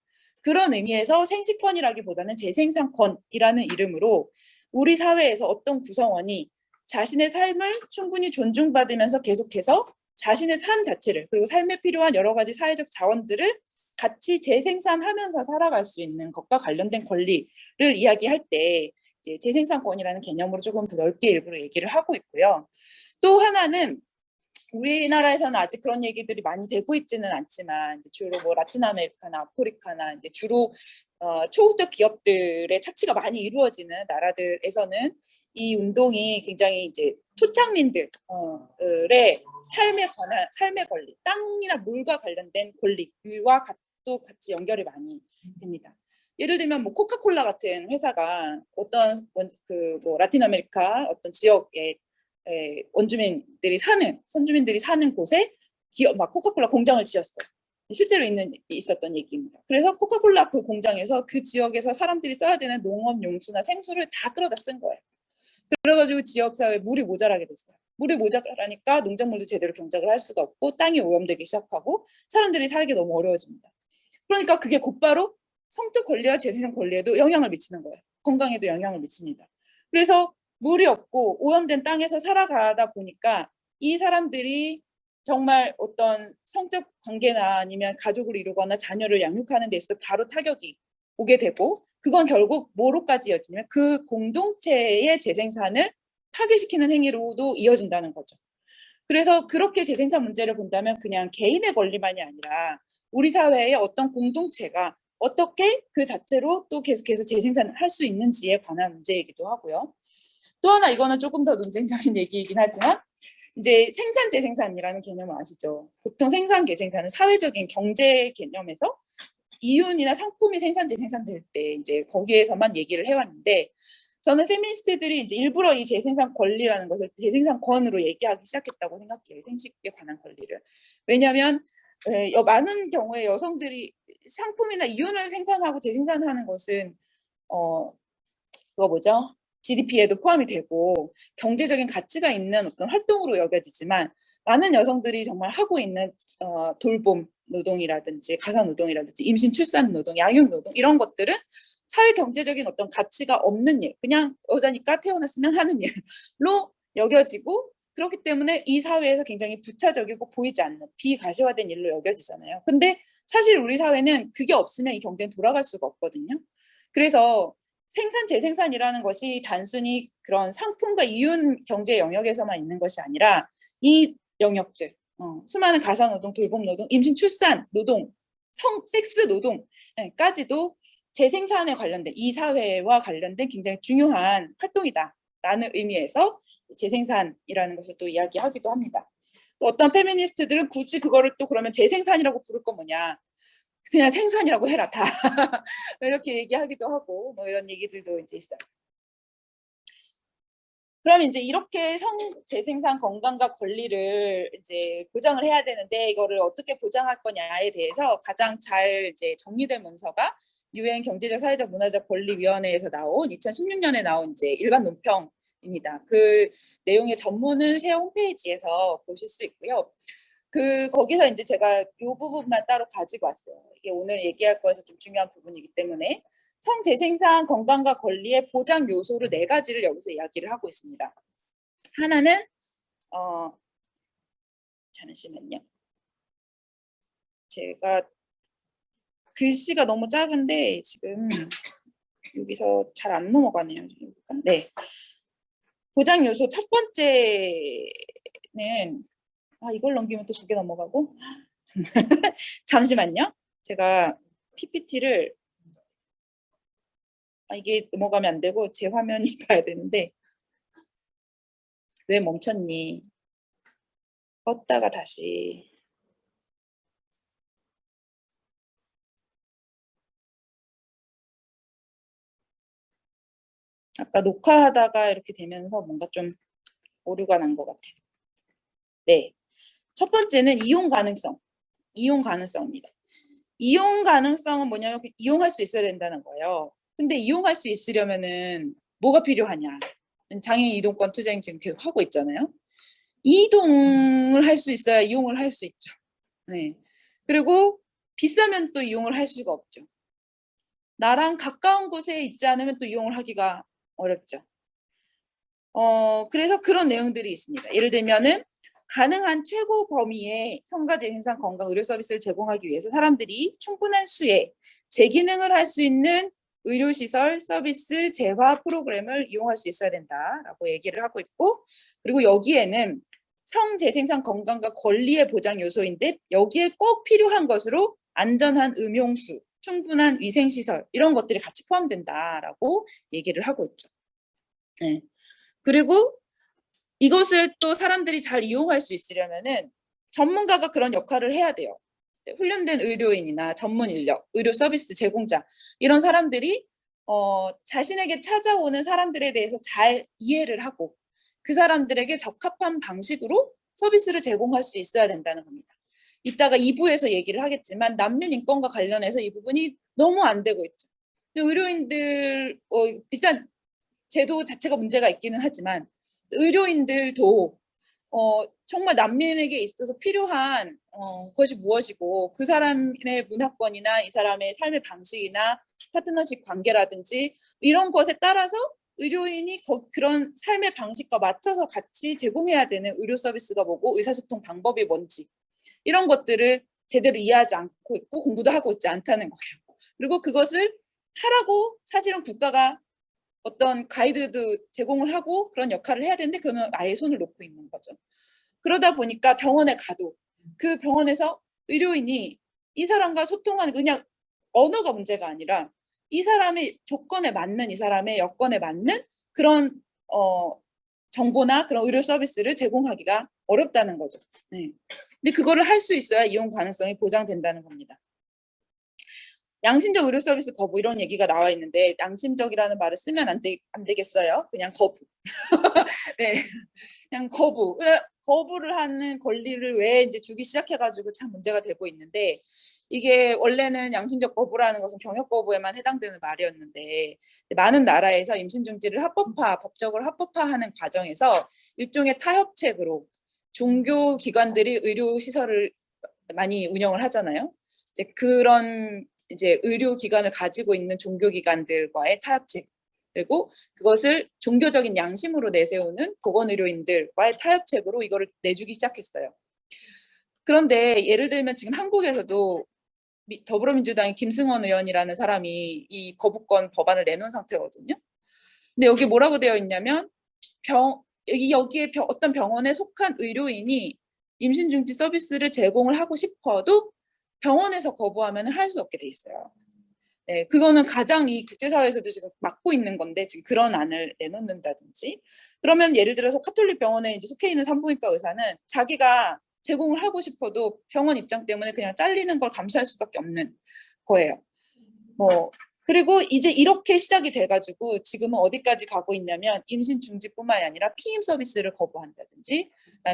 그런 의미에서 생식권이라기보다는 재생산권이라는 이름으로 우리 사회에서 어떤 구성원이 자신의 삶을 충분히 존중받으면서 계속해서 자신의 삶 자체를, 그리고 삶에 필요한 여러 가지 사회적 자원들을 같이 재생산하면서 살아갈 수 있는 것과 관련된 권리를 이야기할 때 이제 재생산권이라는 개념으로 조금 더 넓게 일부러 얘기를 하고 있고요. 또 하나는 우리나라에서는 아직 그런 얘기들이 많이 되고 있지는 않지만, 이제 주로 뭐 라틴 아메리카나 아프리카나 이제 주로 초국적 기업들의 착취가 많이 이루어지는 나라들에서는 이 운동이 굉장히 이제 토착민들의 삶에 관한 삶의 권리, 땅이나 물과 관련된 권리와 또 같이 연결이 많이 됩니다. 예를 들면 뭐 코카콜라 같은 회사가 어떤 뭐 라틴 아메리카 어떤 지역에 원주민들이 선주민들이 사는 곳에 막 코카콜라 공장을 지었어요. 실제로 있었던 얘기입니다. 그래서 코카콜라 그 공장에서 그 지역에서 사람들이 써야 되는 농업 용수나 생수를 다 끌어다 쓴 거예요. 그래가지고 지역사회에 물이 모자라게 됐어요. 물이 모자라니까 농작물도 제대로 경작을 할 수가 없고 땅이 오염되기 시작하고 사람들이 살기 너무 어려워집니다. 그러니까 그게 곧바로 성적 권리와 재생산 권리에도 영향을 미치는 거예요. 건강에도 영향을 미칩니다. 그래서 물이 없고 오염된 땅에서 살아가다 보니까 이 사람들이 정말 어떤 성적 관계나 아니면 가족을 이루거나 자녀를 양육하는 데 있어서 바로 타격이 오게 되고, 그건 결국 뭐로까지 이어지냐면 그 공동체의 재생산을 파괴시키는 행위로도 이어진다는 거죠. 그래서 그렇게 재생산 문제를 본다면 그냥 개인의 권리만이 아니라 우리 사회의 어떤 공동체가 어떻게 그 자체로 또 계속해서 재생산을 할 수 있는지에 관한 문제이기도 하고요. 또 하나, 이거는 조금 더 논쟁적인 얘기이긴 하지만, 이제 생산 재생산이라는 개념을 아시죠? 보통 생산 재생산은 사회적인 경제 개념에서 이윤이나 상품이 생산 재생산될 때 이제 거기에서만 얘기를 해왔는데, 저는 페미니스트들이 이제 일부러 이 재생산 권리라는 것을 재생산권으로 얘기하기 시작했다고 생각해요. 생식에 관한 권리를. 왜냐하면 많은 경우에 여성들이 상품이나 이윤을 생산하고 재생산하는 것은 그거 뭐죠? GDP에도 포함이 되고 경제적인 가치가 있는 어떤 활동으로 여겨지지만, 많은 여성들이 정말 하고 있는 돌봄 노동이라든지 가사 노동이라든지 임신 출산 노동, 양육 노동, 이런 것들은 사회 경제적인 어떤 가치가 없는 일, 그냥 여자니까 태어났으면 하는 일로 여겨지고 그렇기 때문에 이 사회에서 굉장히 부차적이고 보이지 않는 비가시화된 일로 여겨지잖아요. 근데 사실 우리 사회는 그게 없으면 이 경제는 돌아갈 수가 없거든요. 그래서 생산 재생산이라는 것이 단순히 그런 상품과 이윤 경제 영역에서만 있는 것이 아니라 이 영역들, 수많은 가사노동, 돌봄노동, 임신 출산 노동, 섹스 노동까지도 재생산에 관련된 이 사회와 관련된 굉장히 중요한 활동이다라는 의미에서 재생산이라는 것을 또 이야기하기도 합니다. 또 어떤 페미니스트들은 굳이 그거를 또 그러면 재생산이라고 부를 거 뭐냐, 그냥 생산이라고 해라 다 이렇게 얘기하기도 하고 뭐 이런 얘기들도 이제 있어요. 그럼 이제 이렇게 재생산 건강과 권리를 이제 보장을 해야 되는데 이거를 어떻게 보장할 거냐에 대해서 가장 잘 이제 정리된 문서가 유엔 경제적, 사회적, 문화적 권리위원회에서 나온 2016년에 나온 이제 일반 논평입니다. 그 내용의 전문은 쉐어 홈페이지에서 보실 수 있고요. 거기서 이제 제가 이 부분만 따로 가지고 왔어요. 이게 오늘 얘기할 거에서 좀 중요한 부분이기 때문에 성재생산 건강과 권리의 보장 요소를 4가지를 여기서 이야기를 하고 있습니다. 하나는 잠시만요. 제가 글씨가 너무 작은데 지금 여기서 잘 안 넘어가네요. 네. 보장 요소 첫 번째는 이걸 넘기면 또 저게 넘어가고 잠시만요. 제가 PPT를 이게 넘어가면 안 되고 제 화면이 가야 되는데 왜 멈췄니? 껐다가 다시. 아까 녹화하다가 이렇게 되면서 뭔가 좀 오류가 난 것 같아요. 네. 첫 번째는 이용 가능성입니다. 이용 가능성은 뭐냐면 이용할 수 있어야 된다는 거예요. 근데 이용할 수 있으려면은 뭐가 필요하냐? 장애인 이동권 투쟁 지금 계속 하고 있잖아요. 이동을 할 수 있어야 이용을 할 수 있죠. 네. 그리고 비싸면 또 이용을 할 수가 없죠. 나랑 가까운 곳에 있지 않으면 또 이용을 하기가 어렵죠. 그래서 그런 내용들이 있습니다. 예를 들면은 가능한 최고 범위의 성가재생산 건강 의료 서비스를 제공하기 위해서 사람들이 충분한 수의 재기능을 할 수 있는 의료시설, 서비스, 재화 프로그램을 이용할 수 있어야 된다라고 얘기를 하고 있고, 그리고 여기에는 성재생산 건강과 권리의 보장 요소인데 여기에 꼭 필요한 것으로 안전한 음용수, 충분한 위생시설 이런 것들이 같이 포함된다라고 얘기를 하고 있죠. 네. 그리고 이것을 또 사람들이 잘 이용할 수 있으려면은 전문가가 그런 역할을 해야 돼요. 훈련된 의료인이나 전문 인력, 의료 서비스 제공자 이런 사람들이 자신에게 찾아오는 사람들에 대해서 잘 이해를 하고 그 사람들에게 적합한 방식으로 서비스를 제공할 수 있어야 된다는 겁니다. 이따가 2부에서 얘기를 하겠지만 난민 인권과 관련해서 이 부분이 너무 안 되고 있죠. 의료인들 일단 제도 자체가 문제가 있기는 하지만 의료인들도 정말 난민에게 있어서 필요한 것이 무엇이고 그 사람의 문화권이나 이 사람의 삶의 방식이나 파트너십 관계라든지 이런 것에 따라서 의료인이 그런 삶의 방식과 맞춰서 같이 제공해야 되는 의료 서비스가 뭐고 의사소통 방법이 뭔지 이런 것들을 제대로 이해하지 않고 있고 공부도 하고 있지 않다는 거예요. 그리고 그것을 하라고 사실은 국가가 어떤 가이드도 제공을 하고 그런 역할을 해야 되는데 그거는 아예 손을 놓고 있는 거죠. 그러다 보니까 병원에 가도 그 병원에서 의료인이 이 사람과 소통하는 그냥 언어가 문제가 아니라 이 사람의 조건에 맞는 이 사람의 여건에 맞는 그런 정보나 그런 의료 서비스를 제공하기가 어렵다는 거죠. 네. 근데 그거를 할 수 있어야 이용 가능성이 보장된다는 겁니다. 양심적 의료 서비스 거부 이런 얘기가 나와 있는데 양심적이라는 말을 쓰면 안 되겠어요. 그냥 거부. 네, 그냥 거부를 하는 권리를 왜 이제 주기 시작해가지고 참 문제가 되고 있는데 이게 원래는 양심적 거부라는 것은 병역 거부에만 해당되는 말이었는데 많은 나라에서 임신 중지를 법적으로 합법화하는 과정에서 일종의 타협책으로 종교 기관들이 의료 시설을 많이 운영을 하잖아요. 이제 그런 이제 의료기관을 가지고 있는 종교기관들과의 타협책, 그리고 그것을 종교적인 양심으로 내세우는 보건의료인들과의 타협책으로 이거를 내주기 시작했어요. 그런데 예를 들면 지금 한국에서도 더불어민주당의 김승원 의원이라는 사람이 이 거부권 법안을 내놓은 상태거든요. 근데 여기 뭐라고 되어 있냐면 여기에 어떤 병원에 속한 의료인이 임신 중지 서비스를 제공을 하고 싶어도 병원에서 거부하면 할 수 없게 돼 있어요. 네, 그거는 가장 이 국제사회에서도 지금 막고 있는 건데 지금 그런 안을 내놓는다든지, 그러면 예를 들어서 카톨릭 병원에 이제 속해 있는 산부인과 의사는 자기가 제공을 하고 싶어도 병원 입장 때문에 그냥 잘리는 걸 감수할 수밖에 없는 거예요. 그리고 이제 이렇게 시작이 돼가지고 지금은 어디까지 가고 있냐면 임신 중지뿐만이 아니라 피임 서비스를 거부한다든지,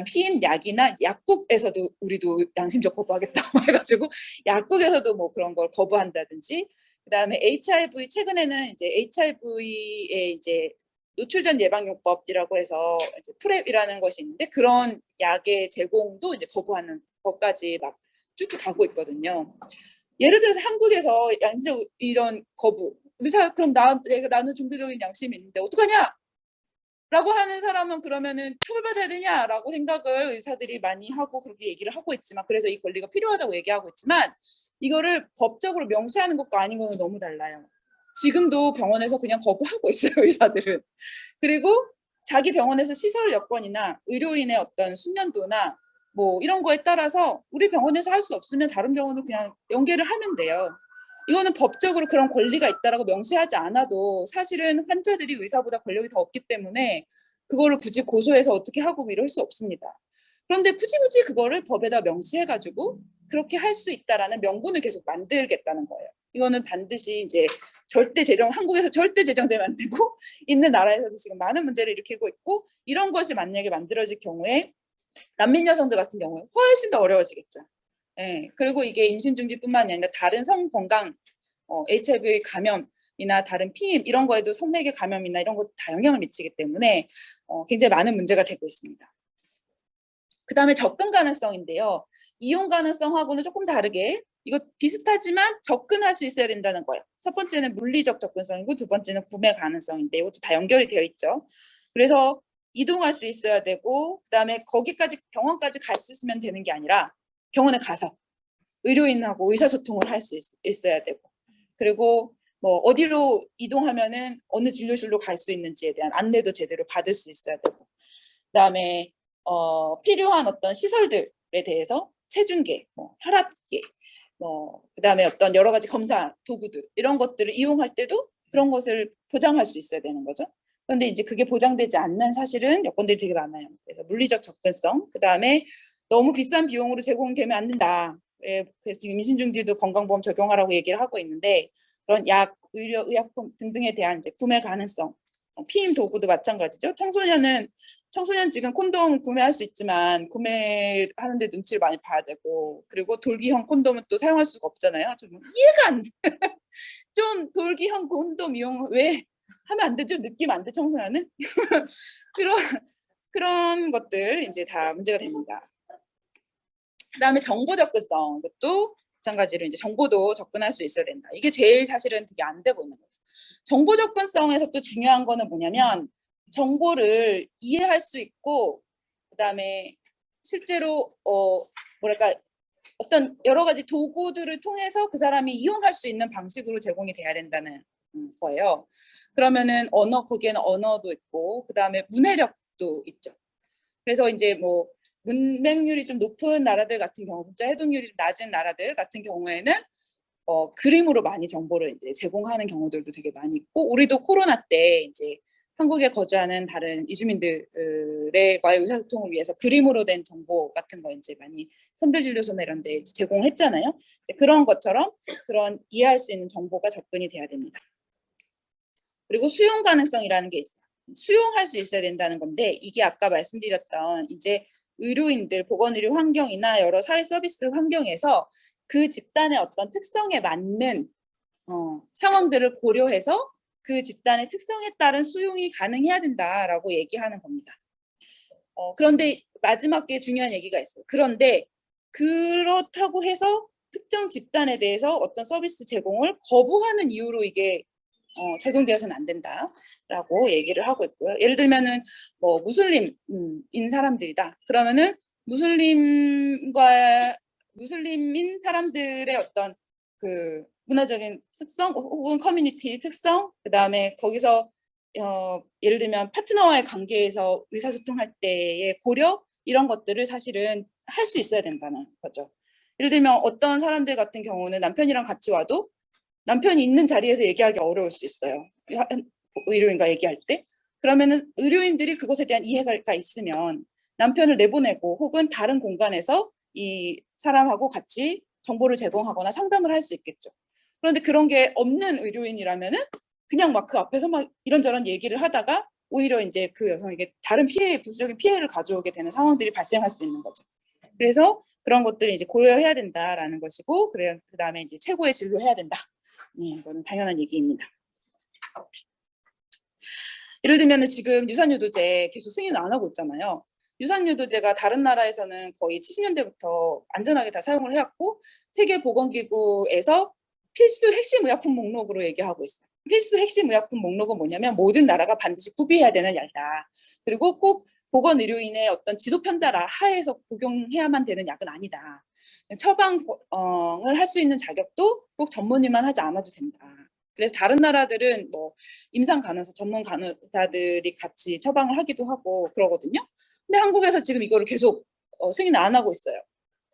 피임 약이나 약국에서도 우리도 양심적 거부하겠다고 해가지고 약국에서도 뭐 그런 걸 거부한다든지, 그다음에 HIV, 최근에는 이제 HIV의 이제 노출 전 예방요법이라고 해서 이제 프랩이라는 것이 있는데 그런 약의 제공도 이제 거부하는 것까지 막 쭉쭉 가고 있거든요. 예를 들어서 한국에서 양심적 이런 거부, 의사 그럼 나는 종교적인 양심이 있는데 어떡하냐? 라고 하는 사람은 그러면은 처벌받아야 되냐라고 생각을 의사들이 많이 하고 그렇게 얘기를 하고 있지만, 그래서 이 권리가 필요하다고 얘기하고 있지만 이거를 법적으로 명시하는 것과 아닌 거는 너무 달라요. 지금도 병원에서 그냥 거부하고 있어요, 의사들은. 그리고 자기 병원에서 시설 여건이나 의료인의 어떤 숙련도나 뭐 이런 거에 따라서 우리 병원에서 할 수 없으면 다른 병원을 그냥 연계를 하면 돼요. 이거는 법적으로 그런 권리가 있다라고 명시하지 않아도 사실은 환자들이 의사보다 권력이 더 없기 때문에 그거를 굳이 고소해서 어떻게 하고 이럴 수 없습니다. 그런데 굳이 그거를 법에다 명시해가지고 그렇게 할 수 있다라는 명분을 계속 만들겠다는 거예요. 이거는 반드시 이제 한국에서 절대 제정되면 안 되고 있는 나라에서도 지금 많은 문제를 일으키고 있고, 이런 것이 만약에 만들어질 경우에 난민 여성들 같은 경우에 훨씬 더 어려워지겠죠. 네, 그리고 이게 임신 중지뿐만이 아니라 다른 성건강, HIV 감염이나 다른 피임 이런 거에도 성매개 감염이나 이런 거 다 영향을 미치기 때문에 굉장히 많은 문제가 되고 있습니다. 그 다음에 접근 가능성인데요. 이용 가능성하고는 조금 다르게 이거 비슷하지만 접근할 수 있어야 된다는 거예요. 첫 번째는 물리적 접근성이고 두 번째는 구매 가능성인데 이것도 다 연결이 되어 있죠. 그래서 이동할 수 있어야 되고, 그 다음에 거기까지 병원까지 갈 수 있으면 되는 게 아니라 병원에 가서 의료인하고 의사소통을 할 수 있어야 되고, 그리고 뭐 어디로 이동하면은 어느 진료실로 갈 수 있는지에 대한 안내도 제대로 받을 수 있어야 되고, 그다음에 필요한 어떤 시설들에 대해서 체중계, 뭐 혈압계, 그다음에 어떤 여러 가지 검사 도구들 이런 것들을 이용할 때도 그런 것을 보장할 수 있어야 되는 거죠. 그런데 이제 그게 보장되지 않는 사실은 여건들이 되게 많아요. 그래서 물리적 접근성, 그다음에 너무 비싼 비용으로 제공되면 안 된다. 그래서 지금 임신중지도 건강보험 적용하라고 얘기를 하고 있는데, 그런 약, 의료, 의약품 등등에 대한 이제 구매 가능성, 피임 도구도 마찬가지죠. 청소년 지금 콘돔 구매할 수 있지만 구매하는데 눈치를 많이 봐야 되고, 그리고 돌기형 콘돔은 또 사용할 수가 없잖아요. 좀 이해가 안 돼. 좀 돌기형 콘돔 이용 왜 하면 안 되죠? 느낌 안 돼, 청소년은? 그런 것들 이제 다 문제가 됩니다. 그다음에 정보 접근성, 이것도 마찬가지로 이제 정보도 접근할 수 있어야 된다. 이게 제일 사실은 되게 안 돼 보이는 거예요. 정보 접근성에서 또 중요한 거는 뭐냐면 정보를 이해할 수 있고, 그다음에 실제로 뭐랄까 어떤 여러 가지 도구들을 통해서 그 사람이 이용할 수 있는 방식으로 제공이 돼야 된다는 거예요. 그러면은 거기에는 언어도 있고, 그다음에 문해력도 있죠. 그래서 이제 뭐 문맹률이 좀 높은 나라들 같은 경우, 문자 해독률이 낮은 나라들 같은 경우에는 그림으로 많이 정보를 이제 제공하는 경우들도 되게 많이 있고, 우리도 코로나 때 이제 한국에 거주하는 다른 이주민들과의 의사소통을 위해서 그림으로 된 정보 같은 거 이제 많이 선별진료소나 이런 데 제공했잖아요. 이제 그런 것처럼 그런 이해할 수 있는 정보가 접근이 돼야 됩니다. 그리고 수용 가능성이라는 게 있어요. 수용할 수 있어야 된다는 건데, 이게 아까 말씀드렸던 이제 의료인들, 보건의료 환경이나 여러 사회 서비스 환경에서 그 집단의 어떤 특성에 맞는 상황들을 고려해서 그 집단의 특성에 따른 수용이 가능해야 된다라고 얘기하는 겁니다. 그런데 마지막에 중요한 얘기가 있어요. 그런데 그렇다고 해서 특정 집단에 대해서 어떤 서비스 제공을 거부하는 이유로 이게 적용되어서는 안 된다라고 얘기를 하고 있고요. 예를 들면은 뭐 무슬림인 사람들이다. 그러면은 무슬림인 사람들의 어떤 그 문화적인 특성 혹은 커뮤니티 특성, 그 다음에 거기서 예를 들면 파트너와의 관계에서 의사소통할 때의 고려 이런 것들을 사실은 할 수 있어야 된다는 거죠. 예를 들면 어떤 사람들 같은 경우는 남편이랑 같이 와도 남편이 있는 자리에서 얘기하기 어려울 수 있어요. 의료인과 얘기할 때. 그러면은 의료인들이 그것에 대한 이해가 있으면 남편을 내보내고 혹은 다른 공간에서 이 사람하고 같이 정보를 제공하거나 상담을 할 수 있겠죠. 그런데 그런 게 없는 의료인이라면은 그냥 막 그 앞에서 막 이런저런 얘기를 하다가 오히려 이제 그 여성에게 다른 부수적인 피해를 가져오게 되는 상황들이 발생할 수 있는 거죠. 그래서 그런 것들을 이제 고려해야 된다라는 것이고, 그래 그 다음에 이제 최고의 진료해야 된다. 이거는 당연한 얘기입니다. 예를 들면 지금 유산유도제 계속 승인 안 하고 있잖아요. 유산유도제가 다른 나라에서는 거의 70년대부터 안전하게 다 사용을 해왔고 세계보건기구에서 필수 핵심 의약품 목록으로 얘기하고 있어요. 필수 핵심 의약품 목록은 뭐냐면 모든 나라가 반드시 구비해야 되는 약이다. 그리고 꼭 보건의료인의 어떤 지도 편달 하에서 복용해야만 되는 약은 아니다. 처방을 할 수 있는 자격도 꼭 전문의만 하지 않아도 된다. 그래서 다른 나라들은 뭐 임상 간호사, 전문 간호사들이 같이 처방을 하기도 하고 그러거든요. 근데 한국에서 지금 이거를 계속 승인 안 하고 있어요.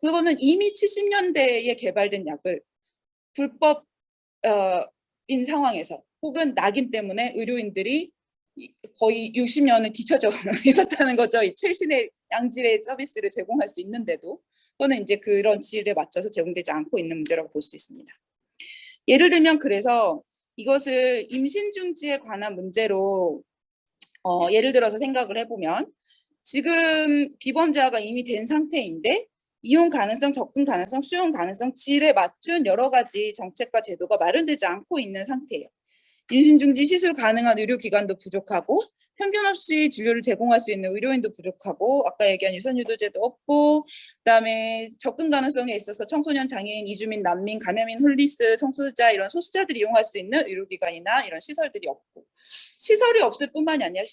그거는 이미 70년대에 개발된 약을 불법인 상황에서 혹은 낙인 때문에 의료인들이 거의 60년을 뒤처져 있었다는 거죠. 이 최신의 양질의 서비스를 제공할 수 있는데도 그거는 이제 그런 질에 맞춰서 제공되지 않고 있는 문제라고 볼 수 있습니다. 예를 들면 그래서 이것을 임신 중지에 관한 문제로 예를 들어서 생각을 해보면 지금 비범자가 이미 된 상태인데 이용 가능성, 접근 가능성, 수용 가능성, 질에 맞춘 여러 가지 정책과 제도가 마련되지 않고 있는 상태예요. 임신 중지 시술 가능한 의료기관도 부족하고 편견 없이 진료를 제공할 수 있는 의료인도 부족하고 아까 얘기한 유산유도제도 없고 그다음에 접근 가능성에 있어서 청소년, 장애인, 이주민, 난민, 감염인, 홀리스, 성소수자 이런 소수자들이 이용할 수 있는 의료기관이나 이런 시설들이 없고 시설이 없을 뿐만이 아니라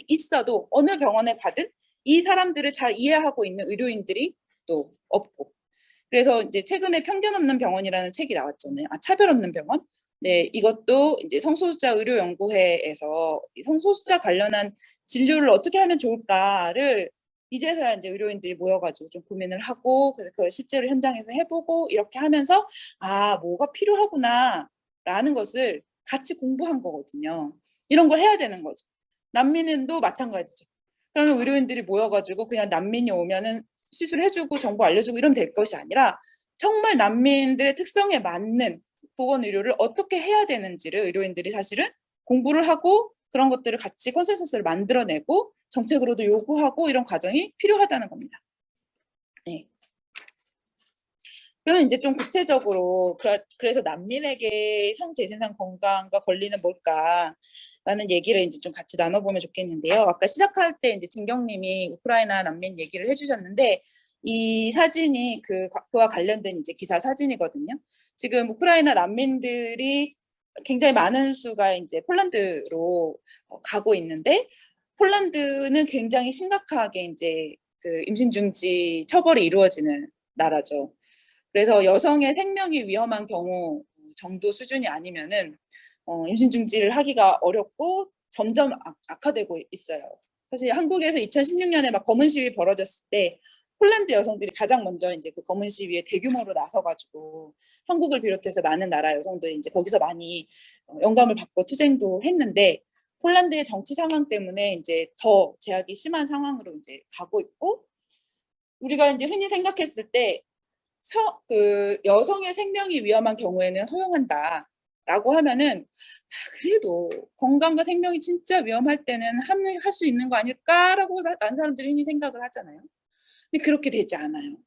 있어도 어느 병원에 가든 이 사람들을 잘 이해하고 있는 의료인들이 또 없고 그래서 이제 최근에 편견 없는 병원이라는 책이 나왔잖아요. 차별 없는 병원. 네, 이것도 이제 성소수자 의료연구회에서 성소수자 관련한 진료를 어떻게 하면 좋을까를 이제서야 이제 의료인들이 모여가지고 좀 고민을 하고 그래서 그걸 실제로 현장에서 해보고 이렇게 하면서 뭐가 필요하구나라는 것을 같이 공부한 거거든요. 이런 걸 해야 되는 거죠. 난민도 마찬가지죠. 그러면 의료인들이 모여가지고 그냥 난민이 오면은 시술해주고 정보 알려주고 이러면 될 것이 아니라 정말 난민들의 특성에 맞는 보건의료를 어떻게 해야 되는지를 의료인들이 사실은 공부를 하고 그런 것들을 같이 컨센서스를 만들어내고 정책으로도 요구하고 이런 과정이 필요하다는 겁니다. 네. 그러면 이제 좀 구체적으로 그래서 난민에게 성재생산 건강과 권리는 뭘까라는 얘기를 이제 좀 같이 나눠보면 좋겠는데요. 아까 시작할 때 이제 진경님이 우크라이나 난민 얘기를 해주셨는데 이 사진이 그와 관련된 이제 기사 사진이거든요. 지금 우크라이나 난민들이 굉장히 많은 수가 이제 폴란드로 가고 있는데 폴란드는 굉장히 심각하게 이제 그 임신 중지 처벌이 이루어지는 나라죠. 그래서 여성의 생명이 위험한 경우 정도 수준이 아니면은 임신 중지를 하기가 어렵고 점점 악화되고 있어요. 사실 한국에서 2016년에 막 검은 시위 벌어졌을 때 폴란드 여성들이 가장 먼저 이제 그 검은 시위에 대규모로 나서가지고 한국을 비롯해서 많은 나라 여성들이 이제 거기서 많이 영감을 받고 투쟁도 했는데 폴란드의 정치 상황 때문에 이제 더 제약이 심한 상황으로 이제 가고 있고 우리가 이제 흔히 생각했을 때 그 여성의 생명이 위험한 경우에는 허용한다라고 하면은 그래도 건강과 생명이 진짜 위험할 때는 할 수 있는 거 아닐까라고 많은 사람들이 흔히 생각을 하잖아요. 근데 그렇게 되지 않아요.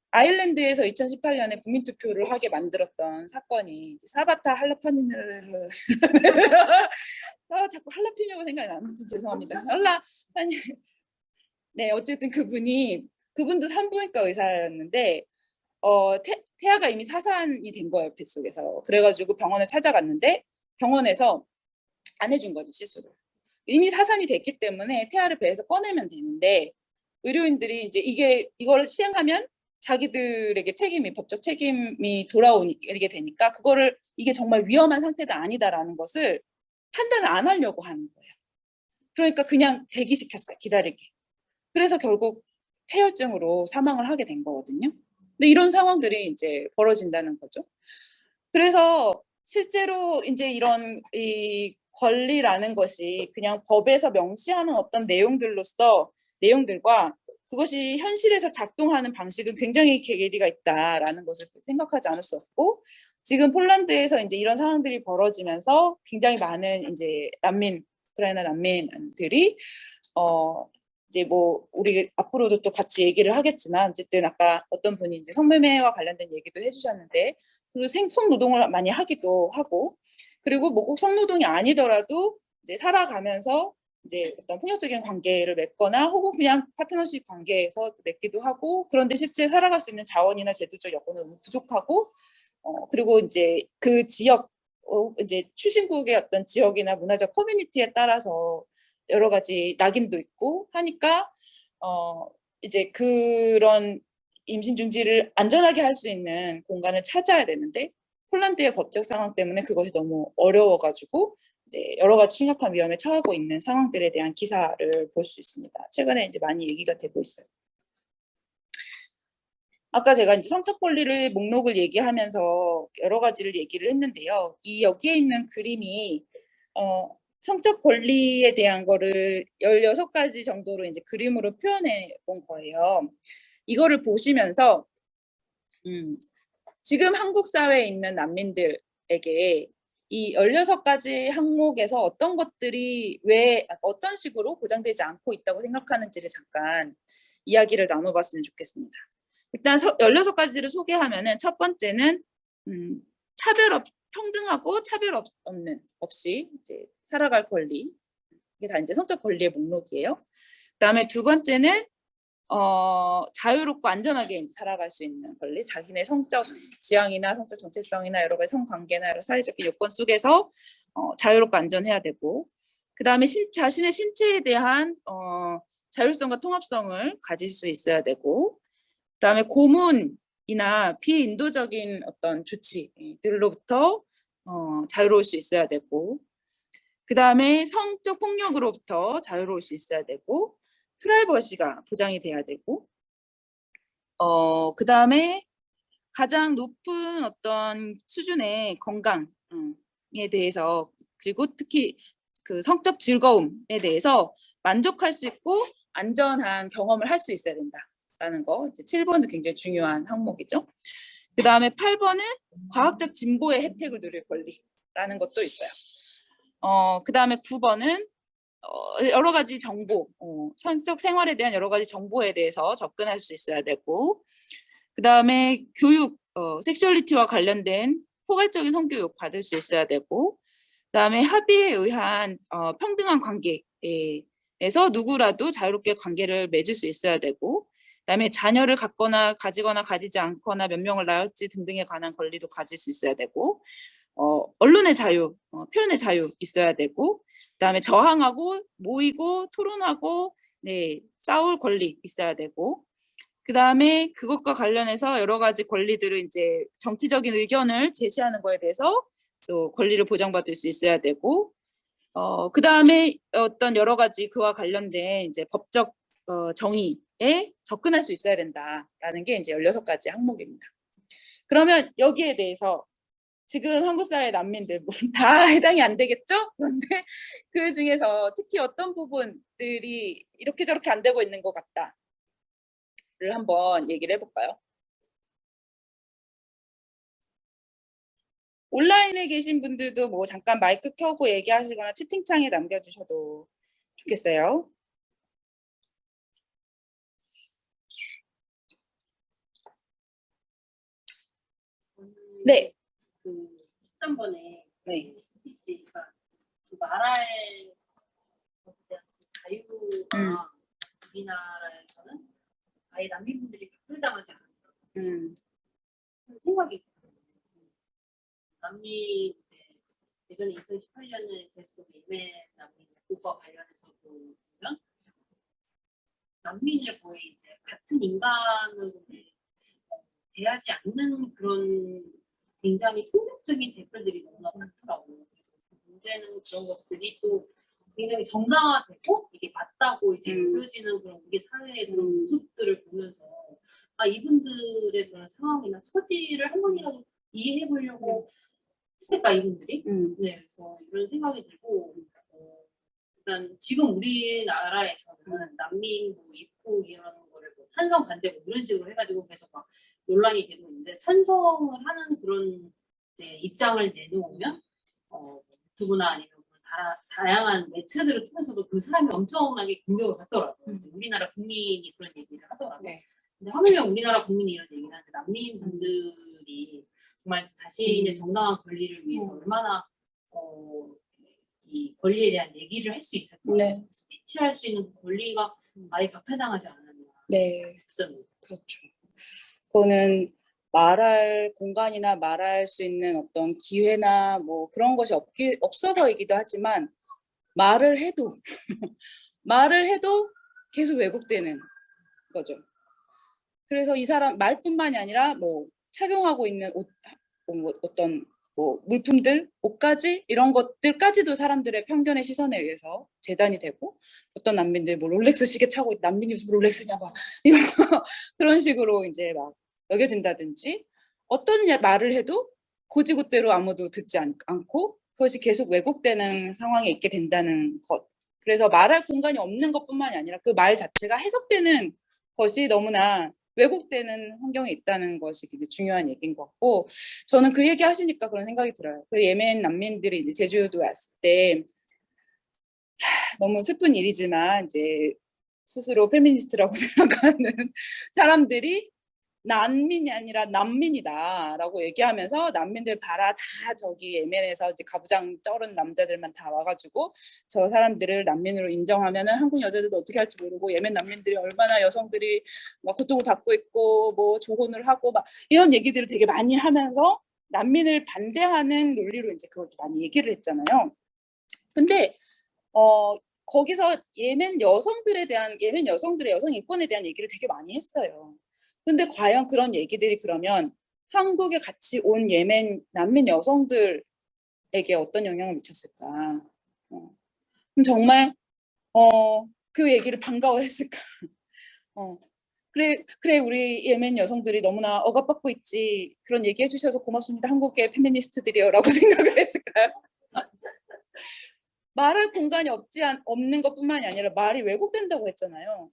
아일랜드에서 2018년에 국민투표를 하게 만들었던 사건이 이제 사바타 할라파니르 자꾸 할라피뇨가 생각이 나면 죄송합니다. 네, 어쨌든 그분이 그분도 산부인과 의사였는데 태아가 이미 사산이 된 거예요, 뱃속에서. 그래가지고 병원을 찾아갔는데 병원에서 안 해준 거죠, 시술을. 이미 사산이 됐기 때문에 태아를 배에서 꺼내면 되는데 의료인들이 이제 이걸 시행하면 자기들에게 법적 책임이 돌아오게 되니까 이게 정말 위험한 상태가 아니다라는 것을 판단을 안 하려고 하는 거예요. 그러니까 그냥 대기시켰어요, 기다리게. 그래서 결국 폐혈증으로 사망을 하게 된 거거든요. 근데 이런 상황들이 이제 벌어진다는 거죠. 그래서 실제로 이제 이런 이 권리라는 것이 그냥 법에서 명시하는 어떤 내용들과 그것이 현실에서 작동하는 방식은 굉장히 괴리가 있다라는 것을 생각하지 않을 수 없고, 지금 폴란드에서 이제 이런 상황들이 벌어지면서 굉장히 많은 이제 우크라이나 난민들이 이제 뭐 우리 앞으로도 또 같이 얘기를 하겠지만 어쨌든 아까 어떤 분이 이제 성매매와 관련된 얘기도 해주셨는데 성노동을 많이 하기도 하고, 그리고 뭐 꼭 성노동이 아니더라도 이제 살아가면서 이제 어떤 폭력적인 관계를 맺거나 혹은 그냥 파트너십 관계에서 맺기도 하고, 그런데 실제 살아갈 수 있는 자원이나 제도적 여건은 너무 부족하고, 그리고 이제 그 지역 이제 출신국의 어떤 지역이나 문화적 커뮤니티에 따라서 여러 가지 낙인도 있고 하니까 이제 그런 임신 중지를 안전하게 할 수 있는 공간을 찾아야 되는데 폴란드의 법적 상황 때문에 그것이 너무 어려워가지고 이제 여러 가지 심각한 위험에 처하고 있는 상황들에 대한 기사를 볼 수 있습니다. 최근에 이제 많이 얘기가 되고 있어요. 아까 제가 이제 성적 권리를 목록을 얘기하면서 여러 가지를 얘기를 했는데요. 여기에 있는 그림이 성적 권리에 대한 거를 16가지 정도로 이제 그림으로 표현해 본 거예요. 이거를 보시면서 지금 한국 사회에 있는 난민들에게 이 16가지 항목에서 어떤 것들이 왜 어떤 식으로 보장되지 않고 있다고 생각하는지를 잠깐 이야기를 나눠봤으면 좋겠습니다. 일단 16가지를 소개하면은 첫 번째는 평등하고 차별 없이 이제 살아갈 권리. 이게 다 이제 성적 권리의 목록이에요. 그다음에 두 번째는 자유롭고 안전하게 살아갈 수 있는 권리, 자기네 성적 지향이나 성적 정체성이나 여러 가지 성관계나 여러 사회적 요건 속에서 자유롭고 안전해야 되고, 그 다음에 자신의 신체에 대한 자율성과 통합성을 가질 수 있어야 되고, 그 다음에 고문이나 비인도적인 어떤 조치들로부터 자유로울 수 있어야 되고, 그 다음에 성적 폭력으로부터 자유로울 수 있어야 되고, 프라이버시가 보장이 돼야 되고, 그 다음에 가장 높은 어떤 수준의 건강에 대해서, 그리고 특히 그 성적 즐거움에 대해서 만족할 수 있고 안전한 경험을 할 수 있어야 된다라는 거. 이제 7번도 굉장히 중요한 항목이죠. 그 다음에 8번은 과학적 진보의 혜택을 누릴 권리라는 것도 있어요. 그 다음에 9번은 여러 가지 정보, 성적 생활에 대한 여러 가지 정보에 대해서 접근할 수 있어야 되고, 그 다음에 교육, 섹슈얼리티와 관련된 포괄적인 성교육 받을 수 있어야 되고, 그 다음에 합의에 의한 평등한 관계에서 누구라도 자유롭게 관계를 맺을 수 있어야 되고, 그 다음에 자녀를 갖거나 가지거나 가지지 않거나 몇 명을 낳을지 등등에 관한 권리도 가질 수 있어야 되고, 언론의 자유, 표현의 자유 있어야 되고, 그다음에 저항하고 모이고 토론하고 싸울 권리 있어야 되고, 그다음에 그것과 관련해서 여러 가지 권리들을 이제 정치적인 의견을 제시하는 거에 대해서 또 권리를 보장받을 수 있어야 되고, 그다음에 어떤 여러 가지 그와 관련된 이제 법적 정의에 접근할 수 있어야 된다라는 게 이제 16가지 항목입니다. 그러면 여기에 대해서 지금 한국 사회 난민들 다 해당이 안 되겠죠? 그런데 그 중에서 특히 어떤 부분들이 이렇게 저렇게 안 되고 있는 것 같다를 한번 얘기를 해볼까요? 온라인에 계신 분들도 뭐 잠깐 마이크 켜고 얘기하시거나 채팅창에 남겨주셔도 좋겠어요. 네. 그 13번에 네. PPG가 그 말할 것에 대한 자유가 우리나라에서는 아예 난민분들이 박탈당하지 않을까 음. 하는 생각이 들어요. 난민 이제 예전에 2018년에 제주도 예멘 난민 약국과 관련해서도 보면 난민을 거의 이제 같은 인간으로 대하지 않는 그런 굉장히 충격적인 댓글들이 너무나 많더라고요. 문제는 그런 것들이 또 굉장히 정당화되고 이게 맞다고 이제 여겨지는 그런 우리 사회의 그런 모습들을 보면서 아 이분들의 그런 상황이나 처지를 한 번이라도 이해해 보려고 했을까 이분들이? 네, 그래서 이런 생각이 들고 일단 지금 우리나라에서는 난민 뭐 입국 이런 거를 뭐 찬성 반대 뭐 이런 식으로 해가지고 계속 막 논란이 되고 있는데 찬성을 하는 그런 이제 입장을 내놓으면 유튜브나 아니면 다양한 매체들을 통해서도 그 사람이 엄청나게 공격을 받더라고요. 이제 우리나라 국민이 그런 얘기를 하더라고요. 네. 근데 하물며 우리나라 국민이 이런 얘기를 하는데 난민분들이 정말 자신의 정당한 권리를 위해서 얼마나 이 권리에 대한 얘기를 할 수 있을까? 네. 스피치할 수 있는 권리가 아예 박탈당하지 않았나 네. 싶습니다. 그렇죠. 그거는 말할 공간이나 말할 수 있는 어떤 기회나 뭐 그런 것이 없어서이기도 하지만 말을 해도 말을 해도 계속 왜곡되는 거죠. 그래서 이 사람 말뿐만이 아니라 뭐 착용하고 있는 옷, 뭐 어떤 뭐 물품들, 옷까지 이런 것들까지도 사람들의 편견의 시선에 의해서 재단이 되고 어떤 난민들 뭐 롤렉스 시계 차고 난민이 무슨 롤렉스냐 막 이런 그런 식으로 이제 막 여겨진다든지 어떤 말을 해도 고지고대로 아무도 듣지 않고 그것이 계속 왜곡되는 상황에 있게 된다는 것. 그래서 말할 공간이 없는 것뿐만이 아니라 그 말 자체가 해석되는 것이 너무나 왜곡되는 환경에 있다는 것이 되게 중요한 얘기인 것 같고 저는 그 얘기 하시니까 그런 생각이 들어요. 그 예멘 난민들이 이제 제주도 왔을 때 너무 슬픈 일이지만 이제 스스로 페미니스트라고 생각하는 사람들이 난민이 아니라 난민이다라고 얘기하면서 난민들 봐라 다 저기 예멘에서 이제 가부장 쩔은 남자들만 다 와가지고 저 사람들을 난민으로 인정하면은 한국 여자들도 어떻게 할지 모르고 예멘 난민들이 얼마나 여성들이 막 고통을 받고 있고 뭐 조혼을 하고 막 이런 얘기들을 되게 많이 하면서 난민을 반대하는 논리로 이제 그걸 많이 얘기를 했잖아요. 근데 거기서 예멘 여성들의 여성 인권에 대한 얘기를 되게 많이 했어요. 근데 과연 그런 얘기들이 그러면 한국에 같이 온 예멘 난민 여성들에게 어떤 영향을 미쳤을까? 그럼 정말 그 얘기를 반가워했을까? 그래 우리 예멘 여성들이 너무나 억압받고 있지. 그런 얘기 해주셔서 고맙습니다. 한국의 페미니스트들이요라고 생각을 했을까요? 말할 공간이 없는 것뿐만이 아니라 말이 왜곡된다고 했잖아요.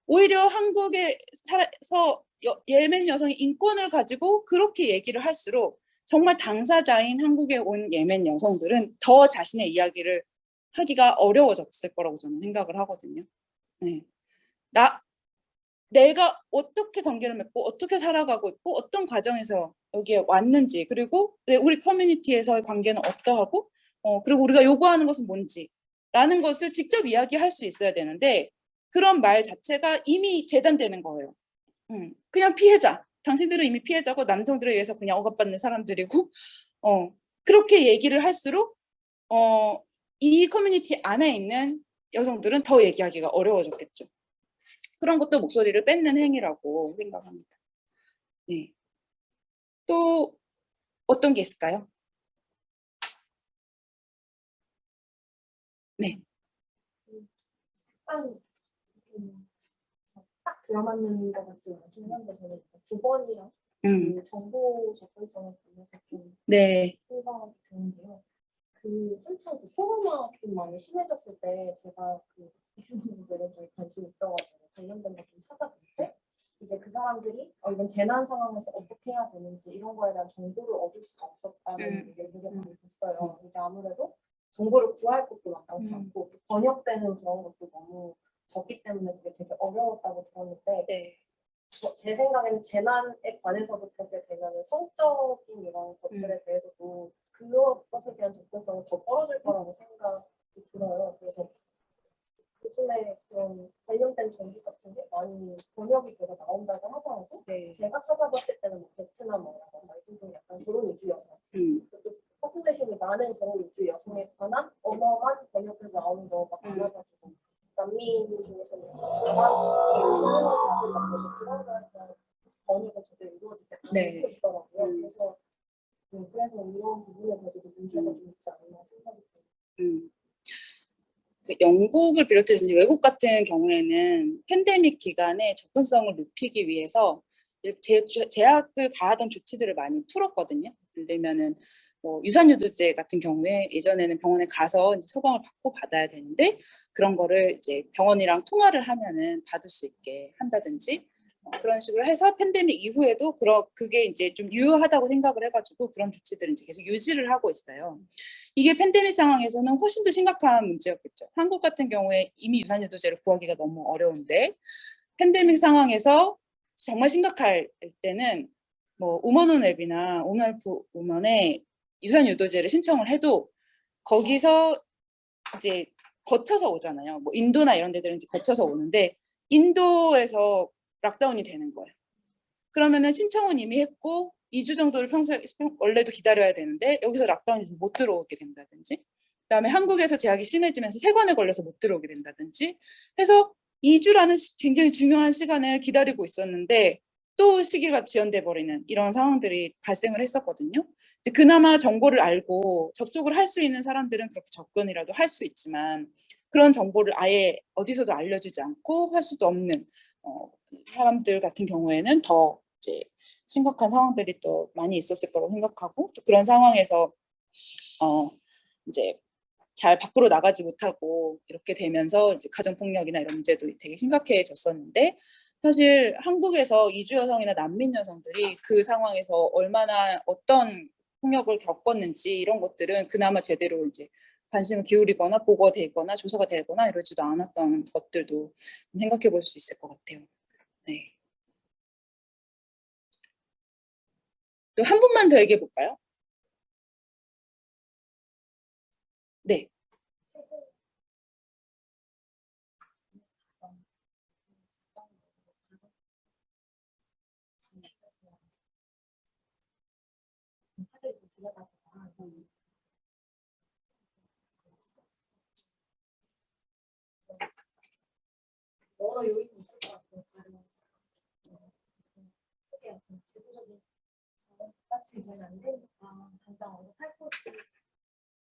오히려 한국에서 예멘 여성의 인권을 가지고 그렇게 얘기를 할수록 정말 당사자인 한국에 온 예멘 여성들은 더 자신의 이야기를 하기가 어려워졌을 거라고 저는 생각을 하거든요. 네. 내가 어떻게 관계를 맺고 어떻게 살아가고 있고 어떤 과정에서 여기에 왔는지 그리고 우리 커뮤니티에서의 관계는 어떠하고 그리고 우리가 요구하는 것은 뭔지라는 것을 직접 이야기할 수 있어야 되는데 그런 말 자체가 이미 재단되는 거예요. 그냥 피해자. 당신들은 이미 피해자고 남성들에 의해서 그냥 억압받는 사람들이고 그렇게 얘기를 할수록 이 커뮤니티 안에 있는 여성들은 더 얘기하기가 어려워졌겠죠. 그런 것도 목소리를 뺏는 행위라고 생각합니다. 네. 또 어떤 게 있을까요? 네. 딱 들어맞는 것 같지는 않긴 한데 저는 두 번이랑 정보 접근성에 관해서 좀 네. 생각이 드는데요. 한창 코로나 좀 많이 심해졌을 때 제가 이슈 문제에 좀 관심이 있어가지고 관련된 거 좀 찾아볼 때 이제 그 사람들이 이런 재난 상황에서 어떻게 해야 되는지 이런 거에 대한 정보를 얻을 수가 없었다는 얘기를 되게 많이 봤어요. 이게 아무래도 정보를 구할 것도 마땅치 않고 번역되는 그런 것도 너무 적기 때문에 그게 되게 어려웠다고 들었는데 네. 제 생각에는 재난에 관해서도 그렇게 되면 성적인 이런 것들에 대해서도 그것에 대한 접근성은 더 떨어질 거라고 생각이 들어요. 그래서 요즘에 그런 관련된 정보 같은 게 많이 번역이 돼서 나온다고 하더라고. 네. 제가 찾아봤을 때는 뭐 베트남어라던가 이 정도 약간 결혼 위주 여성, 또 포퓰레이션이 많은 결혼 위주 여성에 관한 언어만 번역해서 나오는 경우가 많아가지고 난민 중에서는 아마 쓰는 사람들 같은 그런 거에 번역은 제대로 이루어지지 않고 네. 있더라고요. 그래서 이런 부분에 대해서도 문제가 좀 있지 않나 생각이 들어요. 그 영국을 비롯해서 이제 외국 같은 경우에는 팬데믹 기간에 접근성을 높이기 위해서 제약을 가하던 조치들을 많이 풀었거든요. 예를 들면은 뭐 유산유도제 같은 경우에 예전에는 병원에 가서 이제 처방을 받고 받아야 되는데 그런 거를 이제 병원이랑 통화를 하면은 받을 수 있게 한다든지 그런 식으로 해서 팬데믹 이후에도 그게 이제 좀 유효하다고 생각을 해가지고 그런 조치들을 이제 계속 유지를 하고 있어요. 이게 팬데믹 상황에서는 훨씬 더 심각한 문제였겠죠. 한국 같은 경우에 이미 유산유도제를 구하기가 너무 어려운데 팬데믹 상황에서 정말 심각할 때는 뭐 우먼온 앱이나 우먼에 유산유도제를 신청을 해도 거기서 이제 거쳐서 오잖아요. 뭐 인도나 이런 데들은 이제 거쳐서 오는데 인도에서 락다운이 되는 거예요. 그러면은 신청은 이미 했고 2주 정도를 평소에 원래도 기다려야 되는데 여기서 락다운이 돼서 못 들어오게 된다든지 그다음에 한국에서 제약이 심해지면서 세관에 걸려서 못 들어오게 된다든지 해서 2주라는 굉장히 중요한 시간을 기다리고 있었는데 또 시기가 지연돼 버리는 이런 상황들이 발생을 했었거든요. 그나마 정보를 알고 접촉을 할 수 있는 사람들은 그렇게 접근이라도 할 수 있지만 그런 정보를 아예 어디서도 알려주지 않고 할 수도 없는 사람들 같은 경우에는 더 이제 심각한 상황들이 또 많이 있었을 거라고 생각하고 또 그런 상황에서 이제 잘 밖으로 나가지 못하고 이렇게 되면서 이제 가정폭력이나 이런 문제도 되게 심각해졌었는데 사실 한국에서 이주 여성이나 난민 여성들이 그 상황에서 얼마나 어떤 폭력을 겪었는지 이런 것들은 그나마 제대로 이제 관심을 기울이거나 보고가 되거나 조사가 되거나 이러지도 않았던 것들도 생각해 볼 수 있을 것 같아요. 네. 또 한 분만 더 얘기해 볼까요? 네. 여러 요인이 있을 것 같아요. 크게 어떤 제도적인 자체가 잘 안 되니까 당장 어디 살 곳이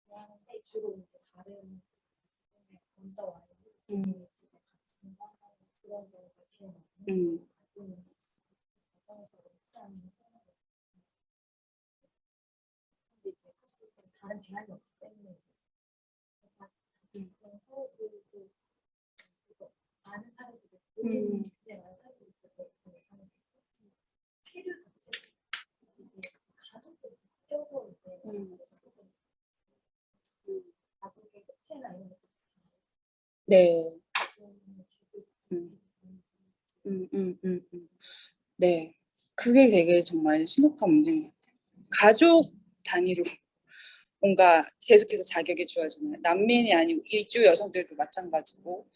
하는데 주로 이제 다른 먼저 와요. 집에 같이 생활하는 그런 경우가 제일 많아요. 가정에서 그렇지 않은 상황이 근데 이제 사실 다른 대안이 없기 때문에 서로 그 많은 사람들이 그냥 많은 사람들이 있을 때 하는 체류 자체 이게 가족들이 껴서 이제 가족의 끝이나 이런 것도 네. 네. 그게 되게 정말 심각한 문제인 것 같아요. 가족 단위로 뭔가 계속해서 자격이 주어지는 난민이 아니고 이주 여성들도 마찬가지고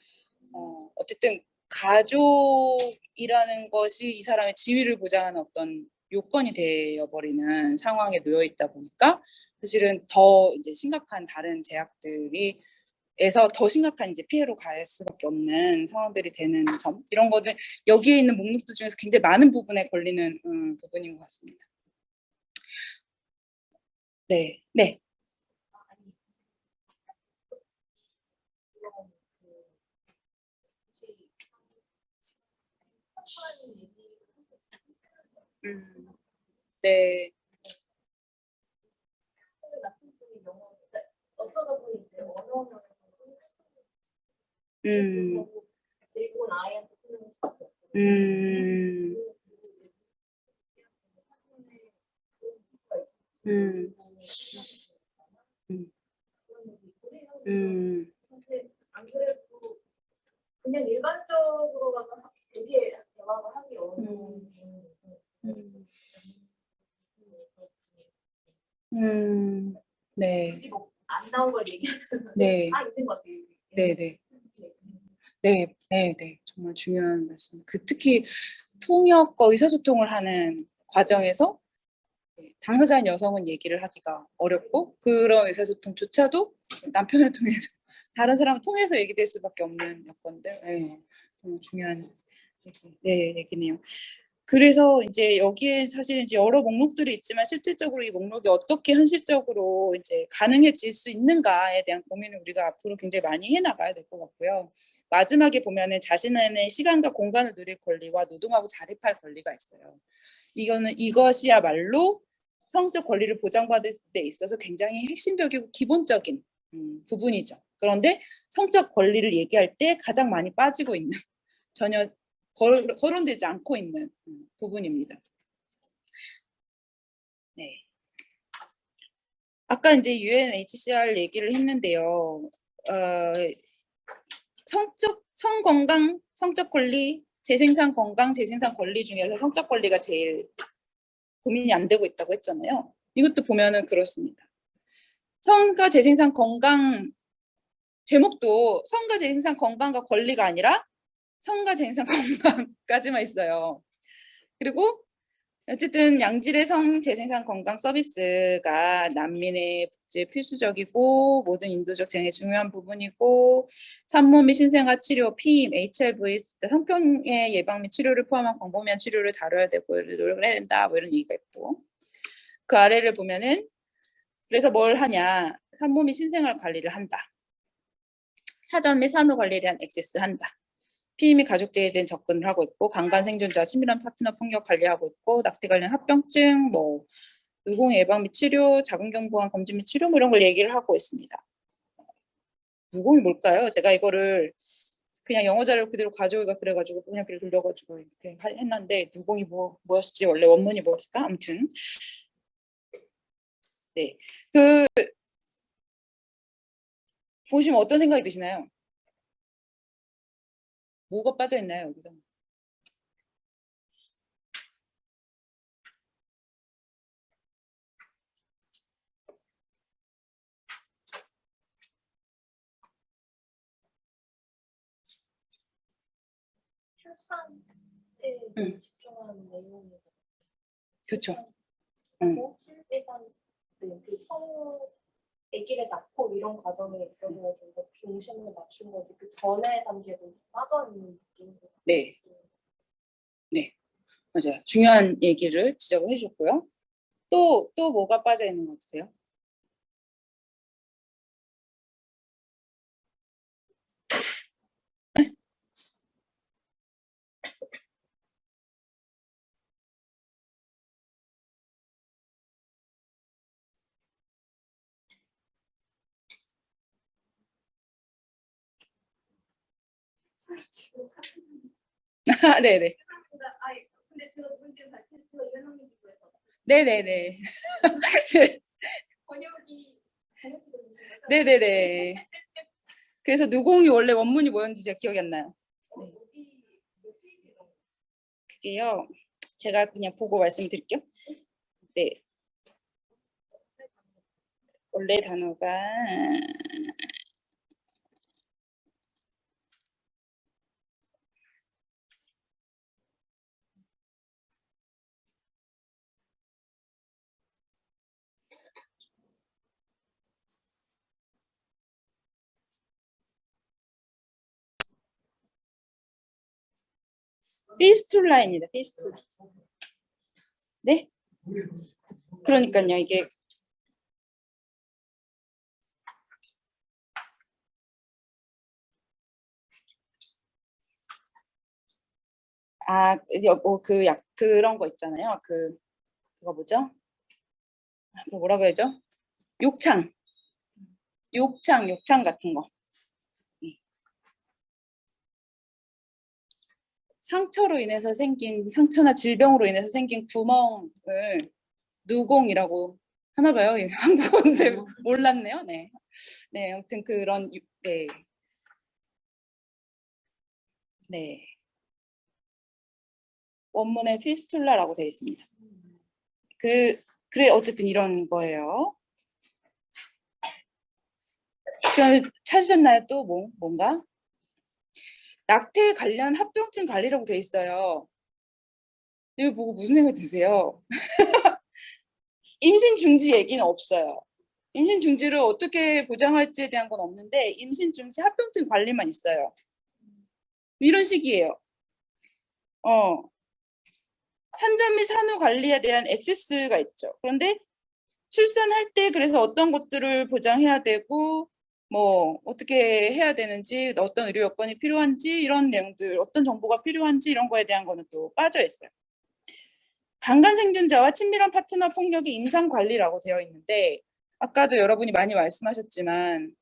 어쨌든 가족이라는 것이 이 사람의 지위를 보장하는 어떤 요건이 되어버리는 상황에 놓여 있다 보니까 사실은 더 이제 심각한 다른 제약들이 에서 더 심각한 이제 피해로 갈 수밖에 없는 상황들이 되는 점 이런 거는 여기에 있는 목록들 중에서 굉장히 많은 부분에 걸리는 부분인 것 같습니다. 네, 네. 네. 어쩌다 보니 이제 언어면에서 그리고 아이한테 쓰는 사실 안 그래도 그냥 일반적으로라도 되게 대화를 하기 어려운 네. 굳이 뭐 안 나온 걸 얘기하자면 네. 다 있는 것 같아요. 네, 네. 네, 네, 네. 정말 중요한 말씀. 특히 통역과 의사소통을 하는 과정에서 당사자인 여성은 얘기를 하기가 어렵고 그런 의사소통조차도 남편을 통해서 다른 사람을 통해서 얘기될 수밖에 없는 여건들. 네, 중요한 얘기네요. 그래서 이제 여기에 사실 이제 여러 목록들이 있지만 실질적으로 이 목록이 어떻게 현실적으로 이제 가능해질 수 있는가에 대한 고민을 우리가 앞으로 굉장히 많이 해나가야 될 것 같고요. 마지막에 보면은 자신의 시간과 공간을 누릴 권리와 노동하고 자립할 권리가 있어요. 이것이야말로 성적 권리를 보장받을 데 있어서 굉장히 핵심적이고 기본적인 부분이죠. 그런데 성적 권리를 얘기할 때 가장 많이 빠지고 있는 전혀 거론되지 않고 있는 부분입니다. 네. 아까 이제 UNHCR 얘기를 했는데요. 성건강, 성적 권리, 재생산 건강, 재생산 권리 중에서 성적 권리가 제일 고민이 안 되고 있다고 했잖아요. 이것도 보면은 그렇습니다. 성과 재생산 건강 제목도 성과 재생산 건강과 권리가 아니라 성과 재생산 건강까지만 있어요. 그리고 어쨌든 양질의 성 재생산 건강 서비스가 난민의 복지에 필수적이고 모든 인도적 재생에 중요한 부분이고 산모 및 신생아 치료, 피임, HIV, 성병의 예방 및 치료를 포함한 광범위한 치료를 다뤄야 되고 노력을 해야 된다. 뭐 이런 얘기가 있고 그 아래를 보면은 그래서 뭘 하냐 산모 및 신생아 관리를 한다. 사전 및 산후 관리에 대한 액세스 한다. 피임 및 가족대에 대한 접근을 하고 있고 강간 생존자 친밀한 파트너 폭력 관리하고 있고 낙태 관련 합병증 뭐 유공 예방 및 치료 자궁경부암 검진 및 치료 뭐 이런 걸 얘기를 하고 있습니다. 무공이 뭘까요? 제가 이거를 그냥 영어 자료를 그대로 가져오기가 그래가지고 그냥 글 돌려가지고 이렇게 했는데 누공이 뭐였을지 원래 원문이 뭐였을까? 아무튼 네, 보시면 어떤 생각이 드시나요? 뭐가 빠져 있나요 여기서? 출산에 집중하는 내용이 그렇죠. 일단 아기를 낳고 이런 과정에 있어서 좀 더 중심을 맞춘 거지 그 전에 단계도 빠져있는 느낌. 네. 네, 맞아요. 중요한 얘기를 지적을 해주셨고요. 또 뭐가 빠져 있는 것 같으세요? 네네. 근데 제가 누군지는 제가 유현영님 기부해서 네네네. 번역이 네네네. 그래서 누공이 원래 원문이 뭐였는지 제가 기억이 안 나요. 네. 그게요. 제가 그냥 보고 말씀드릴게요. 네. 원래 단어가 피스툴라입니다. 피스툴라. 네? 그러니까요. 이게 그런 거 있잖아요. 그거 뭐죠? 그거 뭐라 그러죠? 욕창 같은 거. 상처나 질병으로 인해서 생긴 구멍을 누공이라고 하나 봐요. 한국어인데 몰랐네요. 네. 네, 아무튼 그런 네. 네. 원문에 피스툴라라고 되어 있습니다. 그래 어쨌든 이런 거예요. 그럼 찾으셨나요? 또 뭔가? 낙태 관련 합병증 관리라고 돼 있어요. 이거 보고 무슨 생각 드세요? 임신 중지 얘기는 없어요. 임신 중지를 어떻게 보장할지에 대한 건 없는데 임신 중지 합병증 관리만 있어요. 이런 식이에요. 산전 및 산후 관리에 대한 액세스가 있죠. 그런데 출산할 때 그래서 어떤 것들을 보장해야 되고 뭐 어떻게 해야 되는지 어떤 의료 여건이 필요한지 이런 내용들 어떤 정보가 필요한지 이런 거에 대한 거는 또 빠져 있어요. 강간 생존자와 친밀한 파트너 폭력의 임상 관리라고 되어 있는데 아까도 여러분이 많이 말씀하셨지만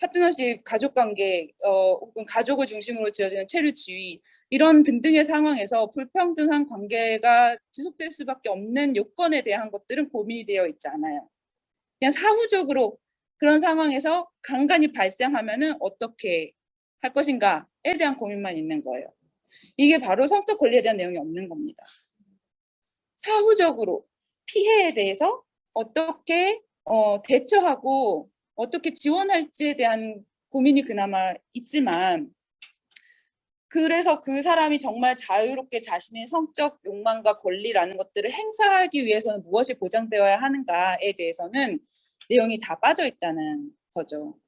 파트너십 가족관계 혹은 가족을 중심으로 지어지는 체류 지위 이런 등등의 상황에서 불평등한 관계가 지속될 수밖에 없는 요건에 대한 것들은 고민이 되어 있지 않아요. 그냥 사후적으로 그런 상황에서 강간이 발생하면은 어떻게 할 것인가에 대한 고민만 있는 거예요. 이게 바로 성적 권리에 대한 내용이 없는 겁니다. 사후적으로 피해에 대해서 어떻게 대처하고 어떻게 지원할지에 대한 고민이 그나마 있지만 그래서 그 사람이 정말 자유롭게 자신의 성적 욕망과 권리라는 것들을 행사하기 위해서는 무엇이 보장되어야 하는가에 대해서는 내용이 다 빠져 있다는 거죠.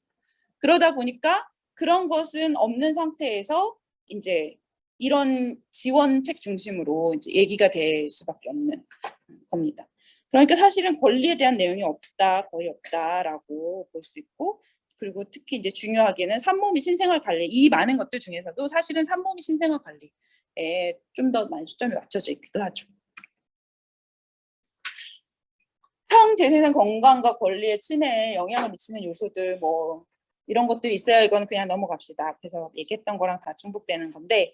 그러다 보니까 그런 것은 없는 상태에서 이제 이런 지원책 중심으로 이제 얘기가 될 수밖에 없는 겁니다. 그러니까 사실은 권리에 대한 내용이 없다, 거의 없다라고 볼 수 있고, 그리고 특히 이제 중요하게는 산모및 신생아 관리, 이 많은 것들 중에서도 사실은 산모및 신생아 관리에 좀 더 많이 초점이 맞춰져 있기도 하죠. 성재생산 건강과 권리의 침해에 영향을 미치는 요소들 뭐 이런 것들이 있어요. 이건 그냥 넘어갑시다. 앞에서 얘기했던 거랑 다 중복되는 건데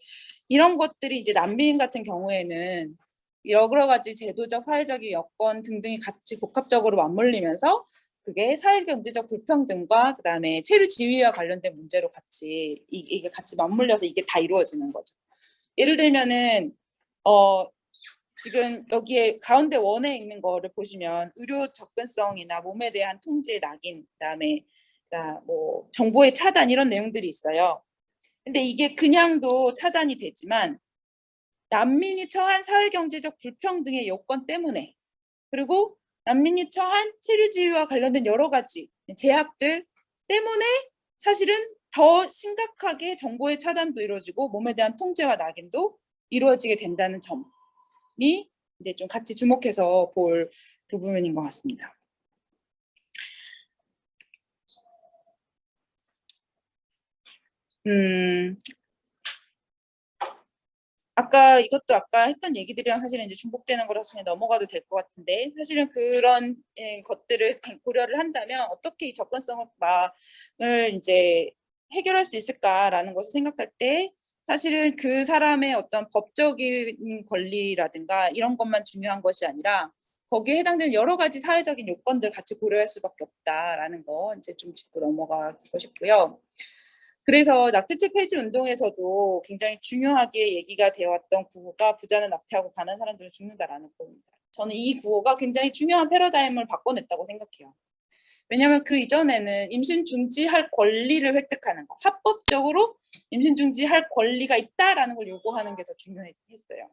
이런 것들이 이제 난민 같은 경우에는 여러 가지 제도적, 사회적 여건 등등이 같이 복합적으로 맞물리면서 그게 사회경제적 불평등과 그다음에 체류 지위와 관련된 문제로 같이 이게 같이 맞물려서 이게 다 이루어지는 거죠. 예를 들면은 지금 여기에 가운데 원에 있는 거를 보시면 의료 접근성이나 몸에 대한 통제 낙인, 그다음에 뭐 정보의 차단 이런 내용들이 있어요. 근데 이게 그냥도 차단이 되지만 난민이 처한 사회경제적 불평등의 요건 때문에 그리고 난민이 처한 체류 지위와 관련된 여러 가지 제약들 때문에 사실은 더 심각하게 정보의 차단도 이루어지고 몸에 대한 통제와 낙인도 이루어지게 된다는 점이 이제 좀 같이 주목해서 볼 부분인 것 같습니다. 이것도 아까 했던 얘기들이랑 사실은 이제 중복되는 거라서 그냥 넘어가도 될 것 같은데 사실은 그런 것들을 고려를 한다면 어떻게 이 접근성을 이제 해결할 수 있을까라는 것을 생각할 때 사실은 그 사람의 어떤 법적인 권리라든가 이런 것만 중요한 것이 아니라 거기에 해당되는 여러 가지 사회적인 요건들 같이 고려할 수밖에 없다라는 거 이제 좀 짚고 넘어가고 싶고요. 그래서 낙태죄 폐지 운동에서도 굉장히 중요하게 얘기가 되어왔던 구호가 부자는 낙태하고 가난한 사람들은 죽는다라는 구호입니다. 저는 이 구호가 굉장히 중요한 패러다임을 바꿔냈다고 생각해요. 왜냐하면 그 이전에는 임신 중지할 권리를 획득하는 거, 합법적으로 임신 중지할 권리가 있다라는 걸 요구하는 게 더 중요했어요.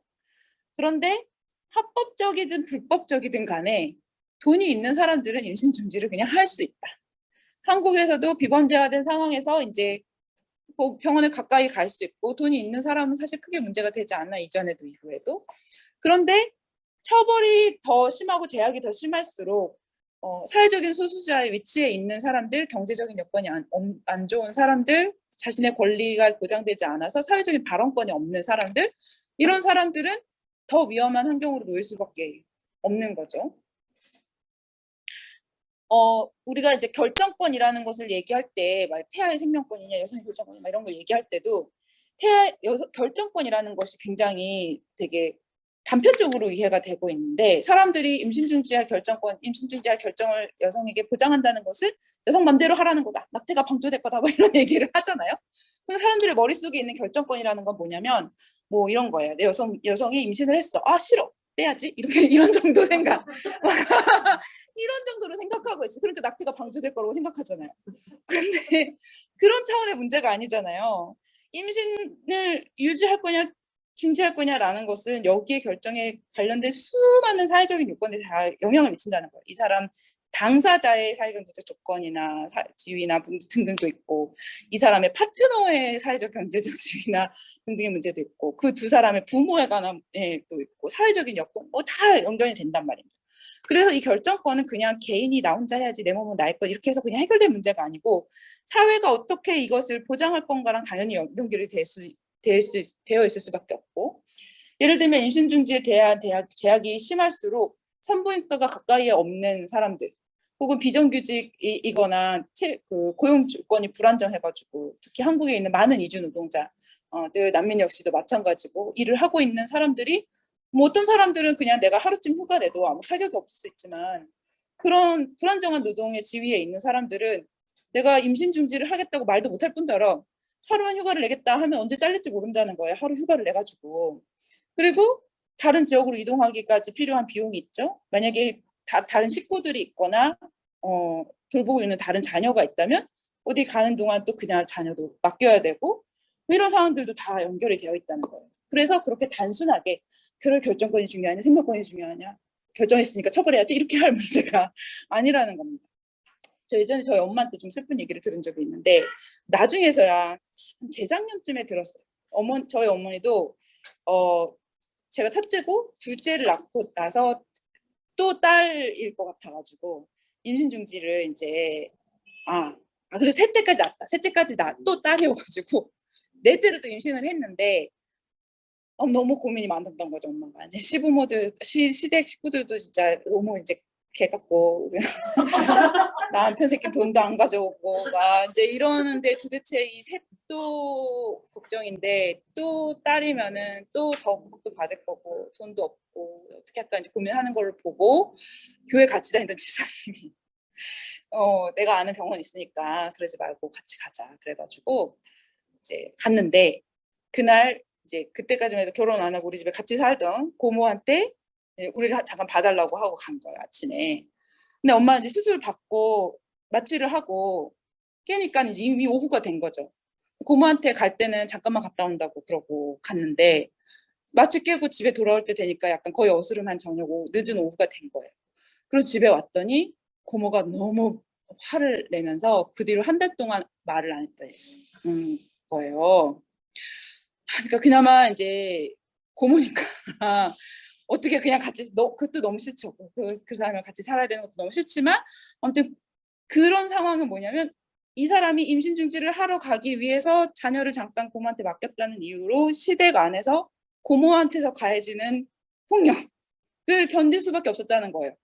그런데 합법적이든 불법적이든 간에 돈이 있는 사람들은 임신 중지를 그냥 할 수 있다. 한국에서도 비범죄화된 상황에서 이제 병원에 가까이 갈 수 있고 돈이 있는 사람은 사실 크게 문제가 되지 않아 이전에도 이후에도. 그런데 처벌이 더 심하고 제약이 더 심할수록 사회적인 소수자의 위치에 있는 사람들, 경제적인 여건이 안 좋은 사람들, 자신의 권리가 보장되지 않아서 사회적인 발언권이 없는 사람들, 이런 사람들은 더 위험한 환경으로 놓일 수밖에 없는 거죠. 우리가 이제 결정권이라는 것을 얘기할 때, 막 태아의 생명권이냐, 여성의 결정권이냐, 이런 걸 얘기할 때도 결정권이라는 것이 굉장히 되게 단편적으로 이해가 되고 있는데 사람들이 임신 중지할 결정을 여성에게 보장한다는 것은 여성 맘대로 하라는 거다. 낙태가 방조될 거다. 뭐 이런 얘기를 하잖아요. 그 사람들의 머릿속에 있는 결정권이라는 건 뭐냐면 뭐 이런 거예요. 내 여성이 임신을 했어. 아 싫어. 빼야지. 이런 정도 생각. 이런 정도로 생각하고 있어. 그러니까 낙태가 방조될 거라고 생각하잖아요. 근데 그런 차원의 문제가 아니잖아요. 임신을 유지할 거냐 중지할 거냐라는 것은 여기에 결정에 관련된 수많은 사회적인 요건에 다 영향을 미친다는 거예요. 이 사람 당사자의 사회경제적 조건이나 지위나 등등도 있고, 이 사람의 파트너의 사회적 경제적 지위나 등등의 문제도 있고, 그 두 사람의 부모에 관한 또 있고, 사회적인 여건 다 연결이 된단 말입니다. 그래서 이 결정권은 그냥 개인이 나 혼자 해야지, 내 몸은 나의 것, 이렇게 해서 그냥 해결될 문제가 아니고, 사회가 어떻게 이것을 보장할 건가랑 당연히 연결이 되어 있을 수밖에 없고, 예를 들면 임신 중지에 대한 제약이 심할수록 산부인과가 가까이에 없는 사람들, 혹은 비정규직이거나 고용 조건이 불안정해가지고, 특히 한국에 있는 많은 이주 노동자, 난민 역시도 마찬가지고, 일을 하고 있는 사람들이, 뭐 어떤 사람들은 그냥 내가 하루쯤 휴가 내도 아무 타격이 없을 수 있지만, 그런 불안정한 노동의 지위에 있는 사람들은 내가 임신 중지를 하겠다고 말도 못할 뿐더러 하루만 휴가를 내겠다 하면 언제 잘릴지 모른다는 거예요. 하루 휴가를 내가지고. 그리고 다른 지역으로 이동하기까지 필요한 비용이 있죠. 만약에 다른 식구들이 있거나 돌보고 있는 다른 자녀가 있다면 어디 가는 동안 또 그냥 자녀도 맡겨야 되고, 이런 상황들도 다 연결이 되어 있다는 거예요. 그래서 그렇게 단순하게 그럴 결정권이 중요하냐, 생명권이 중요하냐, 결정했으니까 처벌해야지, 이렇게 할 문제가 아니라는 겁니다. 저 예전에 저희 엄마한테 좀 슬픈 얘기를 들은 적이 있는데, 나중에서야 재작년쯤에 들었어요. 저희 어머니도 제가 첫째고 둘째를 낳고 나서 또 딸일 것 같아가지고 임신 중지를 이제 그래서 셋째까지 낳았다. 셋째까지 또 딸이어가지고 넷째를 또 임신을 했는데 너무 고민이 많았던 거죠, 엄마가. 이제 시부모들, 시댁 식구들도 진짜 너무 이제 개 같고 남편 새끼 돈도 안 가져오고 막 이제 이러는데, 도대체 이 셋도 걱정인데 또 딸이면은 또 더 복도 받을 거고 돈도 없고 어떻게 할까 이제 고민하는 걸 보고, 교회 같이 다니던 집사님이 내가 아는 병원 있으니까 그러지 말고 같이 가자 그래가지고 이제 갔는데, 그날 이제 그때까지만 해도 결혼 안 하고 우리 집에 같이 살던 고모한테 우리를 잠깐 봐달라고 하고 간 거예요, 아침에. 근데 엄마는 이제 수술을 받고 마취를 하고 깨니까 이제 이미 오후가 된 거죠. 고모한테 갈 때는 잠깐만 갔다 온다고 그러고 갔는데, 마취 깨고 집에 돌아올 때 되니까 약간 거의 어스름한 저녁 늦은 오후가 된 거예요. 그리고 집에 왔더니 고모가 너무 화를 내면서 그 뒤로 한 달 동안 말을 안 했다는 거예요. 그러니까 그나마 이제 고모니까 어떻게 그냥 같이, 그것도 너무 싫죠. 그 사람이랑 같이 살아야 되는 것도 너무 싫지만, 아무튼 그런 상황은 뭐냐면, 이 사람이 임신 중지를 하러 가기 위해서 자녀를 잠깐 고모한테 맡겼다는 이유로 시댁 안에서 고모한테서 가해지는 폭력을 견딜 수밖에 없었다는 거예요.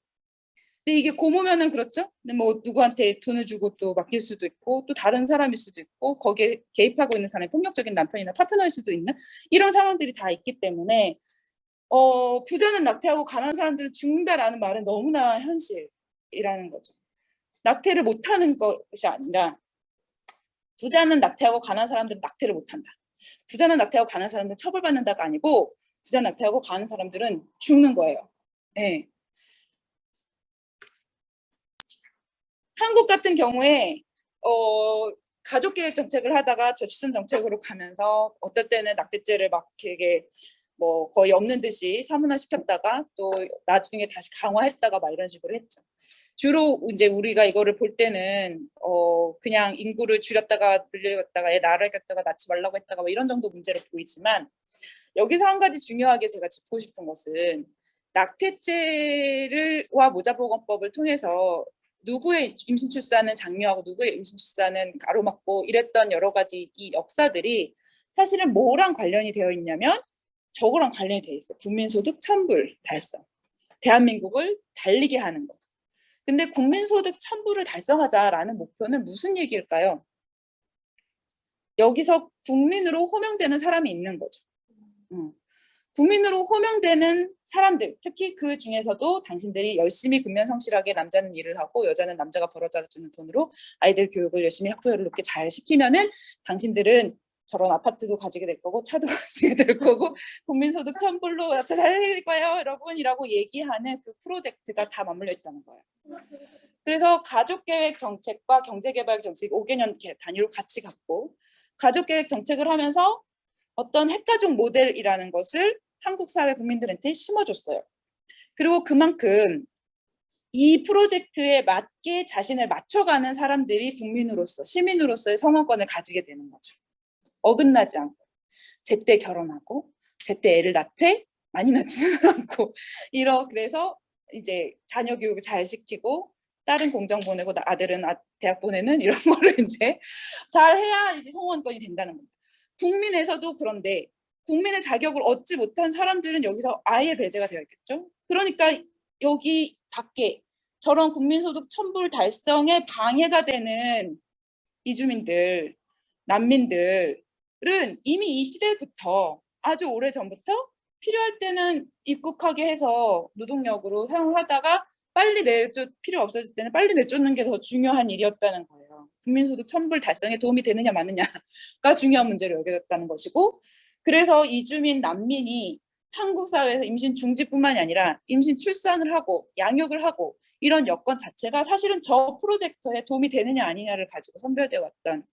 근데 이게 고모면은 그렇죠. 근데 뭐 누구한테 돈을 주고 또 맡길 수도 있고, 또 다른 사람일 수도 있고, 거기에 개입하고 있는 사람이 폭력적인 남편이나 파트너일 수도 있는 이런 상황들이 다 있기 때문에 부자는 낙태하고 가난한 사람들은 죽는다라는 말은 너무나 현실이라는 거죠. 낙태를 못하는 것이 아니라, 부자는 낙태하고 가난한 사람들은 낙태를 못한다. 부자는 낙태하고 가난한 사람들은 처벌받는다가 아니고, 부자는 낙태하고 가난한 사람들은 죽는 거예요. 네. 한국 같은 경우에 가족계획 정책을 하다가 저출산 정책으로 가면서 어떨 때는 낙태죄를 막 되게 뭐 거의 없는 듯이 사문화 시켰다가 또 나중에 다시 강화했다가 막 이런 식으로 했죠. 주로 이제 우리가 이거를 볼 때는 그냥 인구를 줄였다가 늘렸다가 애 낳았다가 낳지 말라고 했다가 뭐 이런 정도 문제로 보이지만, 여기서 한 가지 중요하게 제가 짚고 싶은 것은, 낙태죄와 모자보건법을 통해서 누구의 임신 출산은 장려하고 누구의 임신 출산은 가로막고 이랬던 여러 가지 이 역사들이 사실은 뭐랑 관련이 되어 있냐면, 저거랑 관련이 되어 있어요. 국민소득 천불 달성. 대한민국을 달리게 하는 것. 근데 국민소득 천불을 달성하자라는 목표는 무슨 얘기일까요? 여기서 국민으로 호명되는 사람이 있는 거죠. 국민으로 호명되는 사람들, 특히 그 중에서도 당신들이 열심히 근면성실하게 남자는 일을 하고 여자는 남자가 벌어다 주는 돈으로 아이들 교육을 열심히 학교를 높게 잘 시키면은 당신들은 저런 아파트도 가지게 될 거고 차도 가지게 될 거고 국민소득 천불로 잘 거예요 여러분이라고 얘기하는 그 프로젝트가 다 맞물려 있다는 거예요. 그래서 가족계획 정책과 경제개발 정책 5개년 단위로 같이 갖고, 가족계획 정책을 하면서 어떤 핵가족 모델이라는 것을 한국 사회 국민들한테 심어줬어요. 그리고 그만큼 이 프로젝트에 맞게 자신을 맞춰가는 사람들이 국민으로서, 시민으로서의 선언권을 가지게 되는 거죠. 어긋나지 않고, 제때 결혼하고, 제때 애를 낳되, 많이 낳지는 않고, 그래서 이제 자녀 교육을 잘 시키고, 딸은 공장 보내고, 아들은 대학 보내는 이런 거를 이제 잘 해야 이제 선언권이 된다는 겁니다. 국민에서도 그런데, 국민의 자격을 얻지 못한 사람들은 여기서 아예 배제가 되어 있겠죠. 그러니까 여기 밖에 저런 국민소득 첨부를 달성에 방해가 되는 이주민들, 난민들은 이미 이 시대부터 아주 오래 전부터 필요할 때는 입국하게 해서 노동력으로 사용하다가 빨리 필요 없어질 때는 빨리 내쫓는 게 더 중요한 일이었다는 거예요. 국민소득 첨부를 달성에 도움이 되느냐 마느냐가 중요한 문제로 여겨졌다는 것이고, 그래서 이주민 난민이 한국 사회에서 임신 중지뿐만이 아니라 임신 출산을 하고 양육을 하고 이런 여건 자체가 사실은 저 프로젝트에 도움이 되느냐 아니냐를 가지고 선별되어 왔던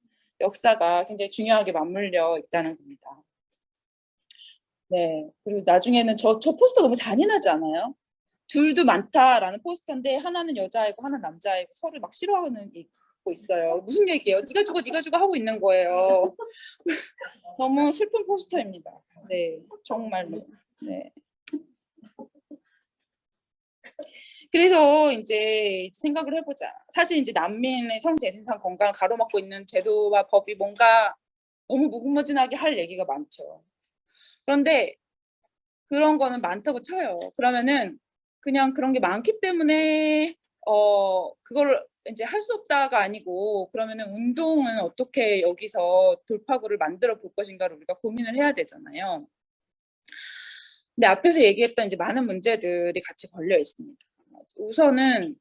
역사가 굉장히 중요하게 맞물려 있다는 겁니다. 네, 그리고 나중에는 저 포스터 너무 잔인하지 않아요? 둘도 많다라는 포스터인데 하나는 여자애고 하나는 남자애고 서로 막 싫어하는 거 있어요. 무슨 얘기예요? 네가 죽어 하고 있는 거예요. 너무 슬픈 포스터입니다. 네, 정말로. 네. 그래서 이제 생각을 해보자. 사실 이제 난민의 성재생산 건강을 가로막고 있는 제도와 법이 뭔가 너무 무궁무진하게 할 얘기가 많죠. 그런데 그런 거는 많다고 쳐요. 그러면은 그냥 그런 게 많기 때문에 그걸 이제 할 수 없다가 아니고, 그러면은 운동은 어떻게 여기서 돌파구를 만들어 볼 것인가를 우리가 고민을 해야 되잖아요. 근데 앞에서 얘기했던 이제 많은 문제들이 같이 걸려 있습니다. 우선은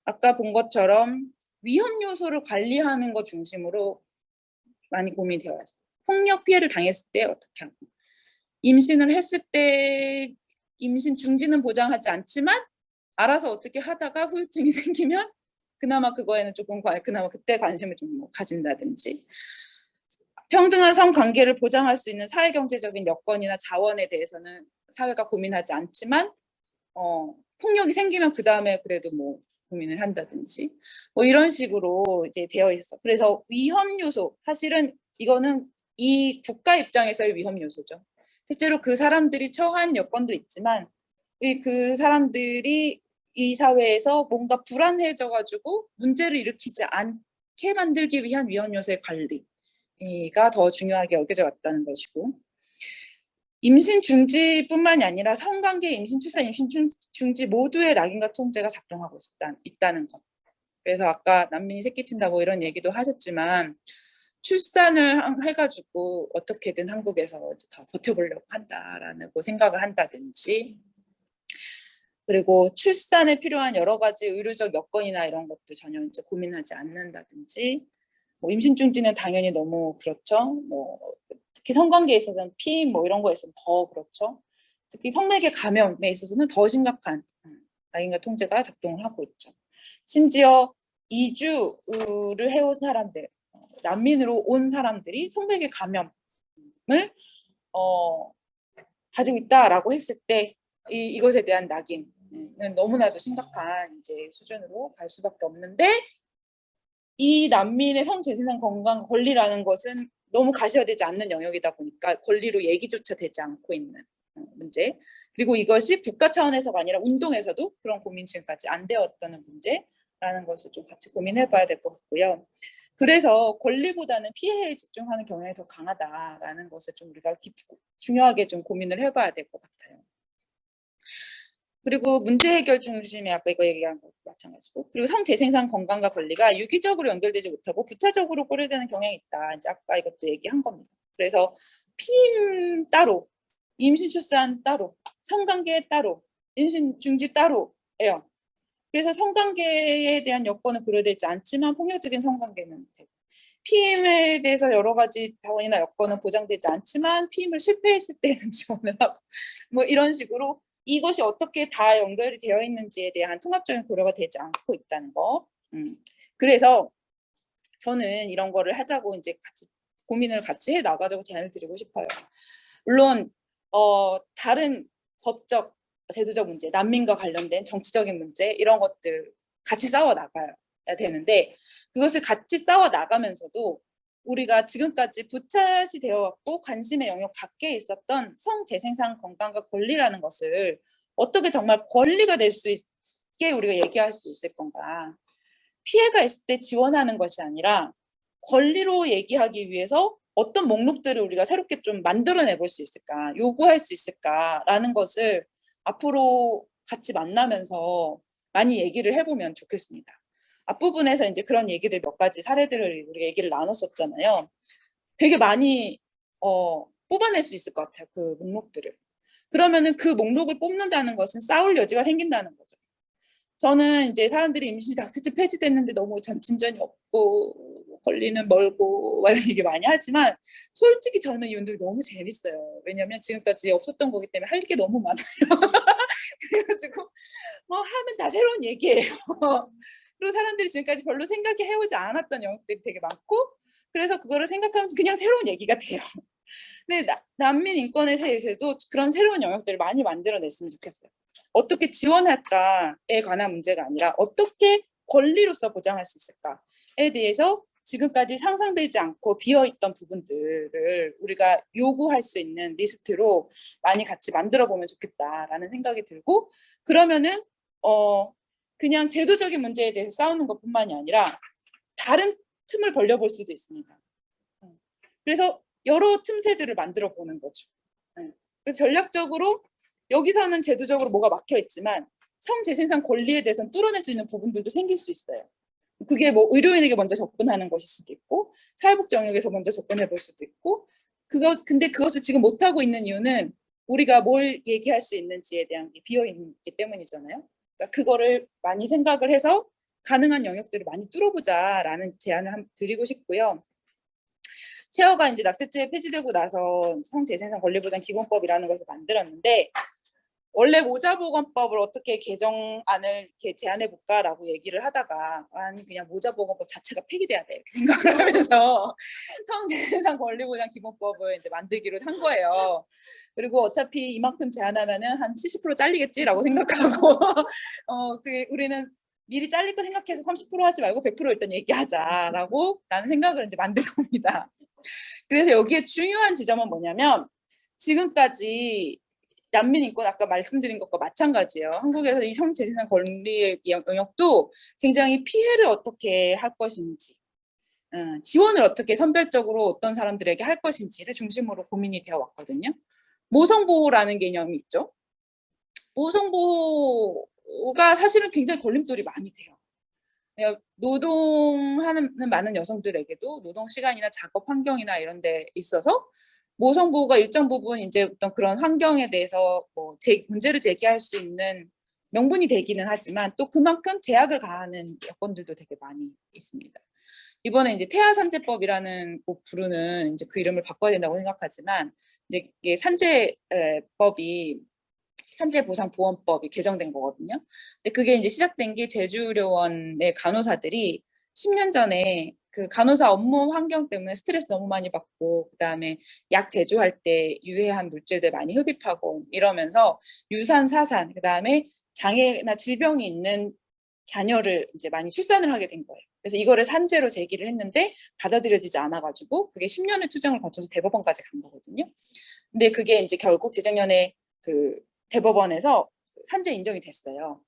아까 본 것처럼 위험 요소를 관리하는 것 중심으로 많이 고민이 되어 왔어요. 폭력 피해를 당했을 때 어떻게 하고, 임신을 했을 때 임신 중지는 보장하지 않지만 알아서 어떻게 하다가 후유증이 생기면 그나마 그거에는 조금 그나마 그때 관심을 좀 가진다든지, 평등한 성관계를 보장할 수 있는 사회경제적인 여건이나 자원에 대해서는 사회가 고민하지 않지만 폭력이 생기면 그 다음에 그래도 뭐 고민을 한다든지 뭐 이런 식으로 이제 되어 있어. 그래서 위험 요소, 사실은 이거는 이 국가 입장에서의 위험 요소죠. 실제로 그 사람들이 처한 여건도 있지만 그 사람들이 이 사회에서 뭔가 불안해져가지고 문제를 일으키지 않게 만들기 위한 위험 요소의 관리가 더 중요하게 여겨져 왔다는 것이고, 임신 중지뿐만이 아니라 성관계, 임신 출산, 임신 중지 모두의 낙인과 통제가 작동하고 있다는 것. 그래서 아까 난민이 새끼친다고 이런 얘기도 하셨지만 출산을 해가지고 어떻게든 한국에서 더 버텨보려고 한다라고 생각을 한다든지, 그리고 출산에 필요한 여러 가지 의료적 여건이나 이런 것도 전혀 이제 고민하지 않는다든지, 뭐 임신 중지는 당연히 너무 그렇죠. 뭐 특히 성관계에 있어서는 피임 뭐 이런 거에 있어서는 더 그렇죠. 특히 성매개 감염에 있어서는 더 심각한 낙인과 통제가 작동을 하고 있죠. 심지어 이주를 해온 사람들, 난민으로 온 사람들이 성매개 감염을 가지고 있다라고 했을 때 이것에 대한 낙인은 너무나도 심각한 이제 수준으로 갈 수밖에 없는데, 이 난민의 성재생산 건강 권리라는 것은 너무 가시화되지 않는 영역이다 보니까 권리로 얘기조차 되지 않고 있는 문제, 그리고 이것이 국가 차원에서가 아니라 운동에서도 그런 고민 지금까지 안 되었다는 문제라는 것을 좀 같이 고민해 봐야 될 것 같고요. 그래서 권리보다는 피해에 집중하는 경향이 더 강하다라는 것을 좀 우리가 중요하게 좀 고민을 해봐야 될 것 같아요. 그리고 문제 해결 중심의 아까 이거 얘기한 것도 마찬가지고, 그리고 성재생산 건강과 권리가 유기적으로 연결되지 못하고 부차적으로 고려되는 경향이 있다. 이제 아까 이것도 얘기한 겁니다. 그래서 피임 따로, 임신 출산 따로, 성관계 따로, 임신 중지 따로예요. 그래서 성관계에 대한 여건은 고려되지 않지만 폭력적인 성관계는 되고, 피임에 대해서 여러 가지 자원이나 여건은 보장되지 않지만 피임을 실패했을 때는 지원을 하고 뭐 이런 식으로 이것이 어떻게 다 연결이 되어 있는지에 대한 통합적인 고려가 되지 않고 있다는 거. 그래서 저는 이런 거를 하자고 이제 같이 고민을 같이 해 나가자고 제안을 드리고 싶어요. 물론 다른 법적, 제도적 문제, 난민과 관련된 정치적인 문제 이런 것들 같이 싸워 나가야 되는데 그것을 같이 싸워 나가면서도 우리가 지금까지 부차시 되어 왔고 관심의 영역 밖에 있었던 성재생산 건강과 권리라는 것을 어떻게 정말 권리가 될 수 있게 우리가 얘기할 수 있을 건가. 피해가 있을 때 지원하는 것이 아니라 권리로 얘기하기 위해서 어떤 목록들을 우리가 새롭게 좀 만들어내 볼 수 있을까, 요구할 수 있을까라는 것을 앞으로 같이 만나면서 많이 얘기를 해보면 좋겠습니다. 앞부분에서 이제 그런 얘기들 몇 가지 사례들을 우리 얘기를 나눴었잖아요. 되게 많이 뽑아낼 수 있을 것 같아요. 그 목록들을. 그러면은 그 목록을 뽑는다는 것은 싸울 여지가 생긴다는 거죠. 저는 이제 사람들이 임신 닥터집 폐지됐는데 너무 진전이 없고 권리는 멀고 이런 얘기 많이 하지만 솔직히 저는 이분들 너무 재밌어요. 왜냐하면 지금까지 없었던 거기 때문에 할 게 너무 많아요. 그래가지고 뭐 하면 다 새로운 얘기예요. 그리고 사람들이 지금까지 별로 생각해 해오지 않았던 영역들이 되게 많고 그래서 그거를 생각하면서 그냥 새로운 얘기가 돼요. 근데 난민 인권에 대해서도 그런 새로운 영역들을 많이 만들어냈으면 좋겠어요. 어떻게 지원할까에 관한 문제가 아니라 어떻게 권리로서 보장할 수 있을까에 대해서 지금까지 상상되지 않고 비어있던 부분들을 우리가 요구할 수 있는 리스트로 많이 같이 만들어 보면 좋겠다라는 생각이 들고 그러면은 그냥 제도적인 문제에 대해서 싸우는 것뿐만이 아니라 다른 틈을 벌려볼 수도 있습니다. 그래서 여러 틈새들을 만들어 보는 거죠. 그래서 전략적으로 여기서는 제도적으로 뭐가 막혀 있지만 성재생산 권리에 대해서는 뚫어낼 수 있는 부분들도 생길 수 있어요. 그게 뭐 의료인에게 먼저 접근하는 것일 수도 있고 사회복지 영역에서 먼저 접근해 볼 수도 있고 근데 그것을 지금 못하고 있는 이유는 우리가 뭘 얘기할 수 있는지에 대한 게 비어있기 때문이잖아요. 그러니까 그거를 많이 생각을 해서 가능한 영역들을 많이 뚫어보자라는 제안을 드리고 싶고요. 셰어가 이제 낙태죄 폐지되고 나서 성재생산 권리보장 기본법이라는 것을 만들었는데 원래 모자보건법을 어떻게 개정안을 이렇게 제안해 볼까라고 얘기를 하다가 아니 그냥 모자보건법 자체가 폐기돼야 돼 이렇게 생각을 하면서 성재생산 권리보장 기본법을 이제 만들기로 한 거예요. 그리고 어차피 이만큼 제안하면은 한 70% 잘리겠지라고 생각하고 우리는 미리 잘릴 거 생각해서 30% 하지 말고 100% 일단 얘기하자라고 라는 생각을 이제 만든 겁니다. 그래서 여기에 중요한 지점은 뭐냐면 지금까지 난민 인권 아까 말씀드린 것과 마찬가지예요. 한국에서 이 성재생산 권리의 영역도 굉장히 피해를 어떻게 할 것인지 지원을 어떻게 선별적으로 어떤 사람들에게 할 것인지를 중심으로 고민이 되어 왔거든요. 모성보호라는 개념이 있죠. 모성보호가 사실은 굉장히 걸림돌이 많이 돼요. 노동하는 많은 여성들에게도 노동 시간이나 작업 환경이나 이런 데 있어서 모성보호가 일정 부분 이제 어떤 그런 환경에 대해서 뭐 문제를 제기할 수 있는 명분이 되기는 하지만 또 그만큼 제약을 가하는 여건들도 되게 많이 있습니다. 이번에 이제 태아산재법이라는 꼭 부르는 이제 그 이름을 바꿔야 된다고 생각하지만 이제 이게 산재법이 산재보상보험법이 개정된 거거든요. 근데 그게 이제 시작된 게 제주의료원의 간호사들이 10년 전에 그 간호사 업무 환경 때문에 스트레스 너무 많이 받고 그다음에 약 제조할 때 유해한 물질들 많이 흡입하고 이러면서 유산 사산 그다음에 장애나 질병이 있는 자녀를 이제 많이 출산을 하게 된 거예요. 그래서 이거를 산재로 제기를 했는데 받아들여지지 않아가지고 그게 10년의 투쟁을 거쳐서 대법원까지 간 거거든요. 근데 그게 이제 결국 재작년에 그 대법원에서 산재 인정이 됐어요.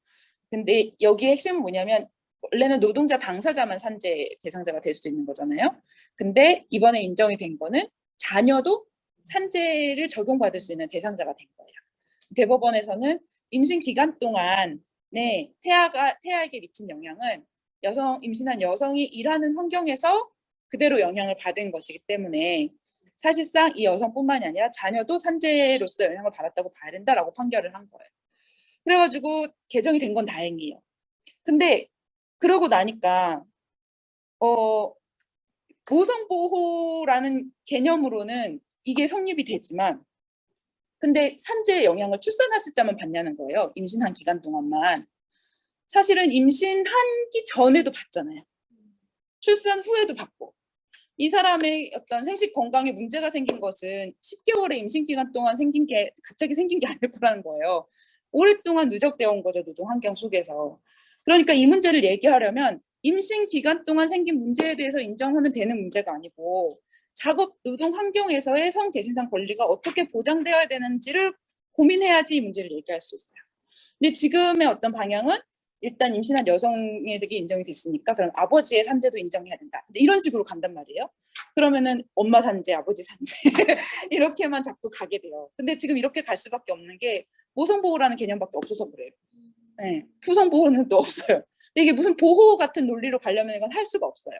근데 여기에 핵심은 뭐냐면 원래는 노동자 당사자만 산재 대상자가 될 수 있는 거잖아요. 근데 이번에 인정이 된 거는 자녀도 산재를 적용받을 수 있는 대상자가 된 거예요. 대법원에서는 임신 기간 동안에 태아에게 미친 영향은 임신한 여성이 일하는 환경에서 그대로 영향을 받은 것이기 때문에 사실상 이 여성뿐만이 아니라 자녀도 산재로서 영향을 받았다고 봐야 된다라고 판결을 한 거예요. 그래가지고 개정이 된 건 다행이에요. 근데 그러고 나니까 모성보호라는 개념으로는 이게 성립이 되지만 근데 산재의 영향을 출산했을 때만 받냐는 거예요. 임신한 기간 동안만. 사실은 임신하기 전에도 받잖아요. 출산 후에도 받고. 이 사람의 어떤 생식 건강에 문제가 생긴 것은 10개월의 임신 기간 동안 생긴 게 갑자기 생긴 게 아닐 거라는 거예요. 오랫동안 누적되어 온 거죠, 노동 환경 속에서. 그러니까 이 문제를 얘기하려면 임신 기간 동안 생긴 문제에 대해서 인정하면 되는 문제가 아니고 작업 노동 환경에서의 성재생산 권리가 어떻게 보장되어야 되는지를 고민해야지 이 문제를 얘기할 수 있어요. 근데 지금의 어떤 방향은 일단 임신한 여성에게 인정이 됐으니까 그럼 아버지의 산재도 인정해야 된다. 이제 이런 식으로 간단 말이에요. 그러면은 엄마 산재, 아버지 산재 이렇게만 자꾸 가게 돼요. 근데 지금 이렇게 갈 수밖에 없는 게 모성보호라는 개념밖에 없어서 그래요. 네, 후성보호는 또 없어요. 근데 이게 무슨 보호 같은 논리로 가려면 이건 할 수가 없어요.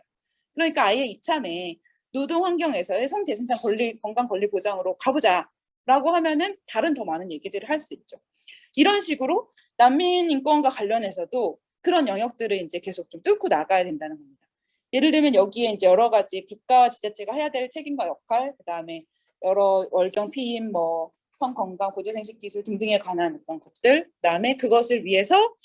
그러니까 아예 이참에 노동 환경에서의 성재생산 권리, 건강 권리 보장으로 가보자라고 하면은 다른 더 많은 얘기들을 할 수 있죠. 이런 식으로 난민 인권과 관련해서도 그런 영역들을 이제 계속 좀 뚫고 나가야 된다는 겁니다. 예를 들면 여기에 이제 여러 가지 국가와 지자체가 해야 될 책임과 역할, 그다음에 여러 월경 피임, 뭐 성건강, 보조생식 기술 등등에 관한 어떤 것들, 그다음에 그것을 위해서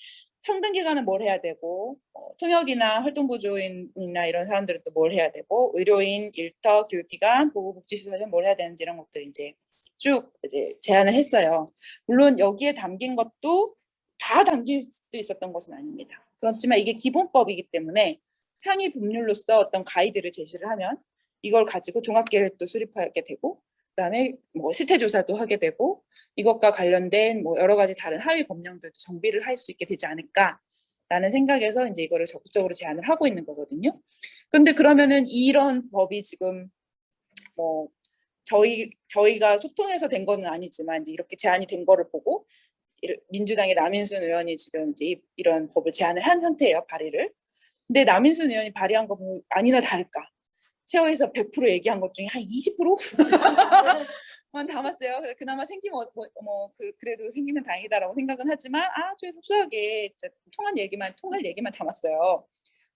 상당 기간은 뭘 해야 되고, 통역이나 활동보조인이나 이런 사람들은 또 뭘 해야 되고, 의료인, 일터, 교육기관, 보호복지시설은 뭘 해야 되는지 이런 것들 이제 쭉 이제 제안을 했어요. 물론 여기에 담긴 것도 다 담길 수 있었던 것은 아닙니다. 그렇지만 이게 기본법이기 때문에 상위 법률로서 어떤 가이드를 제시를 하면 이걸 가지고 종합계획도 수립하게 되고, 그다음에 뭐 실태조사도 하게 되고, 이것과 관련된 뭐 여러 가지 다른 하위 법령들도 정비를 할 수 있게 되지 않을까라는 생각에서 이제 이거를 적극적으로 제안을 하고 있는 거거든요. 근데 그러면은 이런 법이 지금 뭐 저희가 소통해서 된 거는 아니지만 이제 이렇게 제안이 된 거를 보고 민주당의 남인순 의원이 지금 이제 이런 법을 제안을 한 상태예요, 발의를. 근데 남인순 의원이 발의한 거 보면 아니나 다를까 쉐어에서 100% 얘기한 것 중에 한 20%만 담았어요. 그나마 생기면 그래도 생기면 다행이다라고 생각은 하지만 아주 소소하게 통할 얘기만 담았어요.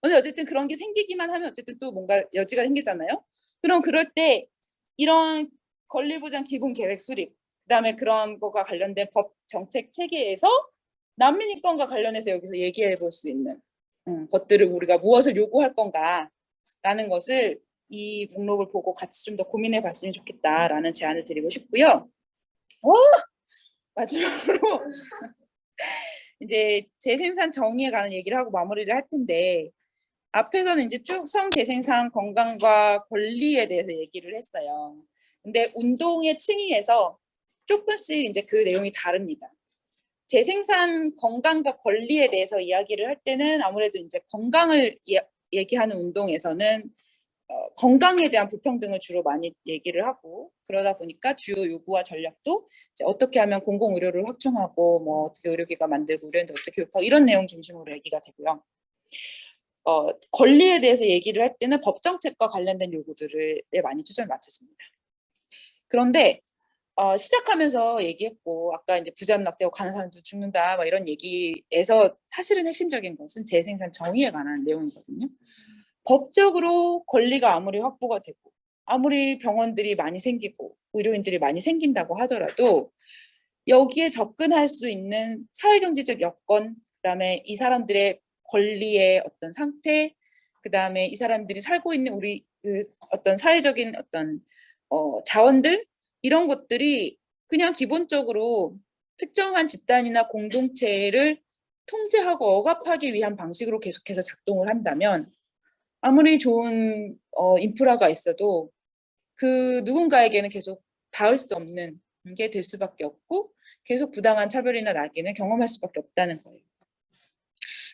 근데 어쨌든 그런 게 생기기만 하면 어쨌든 또 뭔가 여지가 생기잖아요. 그럼 그럴 때 이런 권리보장 기본계획 수립, 그다음에 그런 거가 관련된 법 정책 체계에서 난민 인권과 관련해서 여기서 얘기해 볼 수 있는 것들을 우리가 무엇을 요구할 건가라는 것을 이 목록을 보고 같이 좀 더 고민해 봤으면 좋겠다라는 제안을 드리고 싶고요. 마지막으로 이제 재생산 정의에 관한 얘기를 하고 마무리를 할 텐데 앞에서는 이제 쭉 성재생산 건강과 권리에 대해서 얘기를 했어요. 근데 운동의 층위에서 조금씩 이제 그 내용이 다릅니다. 재생산 건강과 권리에 대해서 이야기를 할 때는 아무래도 이제 건강을 얘기하는 운동에서는 건강에 대한 불평등을 주로 많이 얘기를 하고 그러다 보니까 주요 요구와 전략도 이제 어떻게 하면 공공의료를 확충하고 뭐 어떻게 의료기관 만들고 의료인들 어떻게 교육하고 이런 내용 중심으로 얘기가 되고요. 권리에 대해서 얘기를 할 때는 법정책과 관련된 요구들에 많이 초점을 맞춰집니다. 그런데 시작하면서 얘기했고 아까 이제 부자는 낙태하고 가는 사람도 죽는다 막 이런 얘기에서 사실은 핵심적인 것은 재생산 정의에 관한 내용이거든요. 법적으로 권리가 아무리 확보가 되고 아무리 병원들이 많이 생기고 의료인들이 많이 생긴다고 하더라도 여기에 접근할 수 있는 사회경제적 여건, 그다음에 이 사람들의 권리의 어떤 상태, 그다음에 이 사람들이 살고 있는 우리 어떤 사회적인 어떤 자원들 이런 것들이 그냥 기본적으로 특정한 집단이나 공동체를 통제하고 억압하기 위한 방식으로 계속해서 작동을 한다면 아무리 좋은 인프라가 있어도 그 누군가에게는 계속 닿을 수 없는 게 될 수밖에 없고 계속 부당한 차별이나 낙인을 경험할 수밖에 없다는 거예요.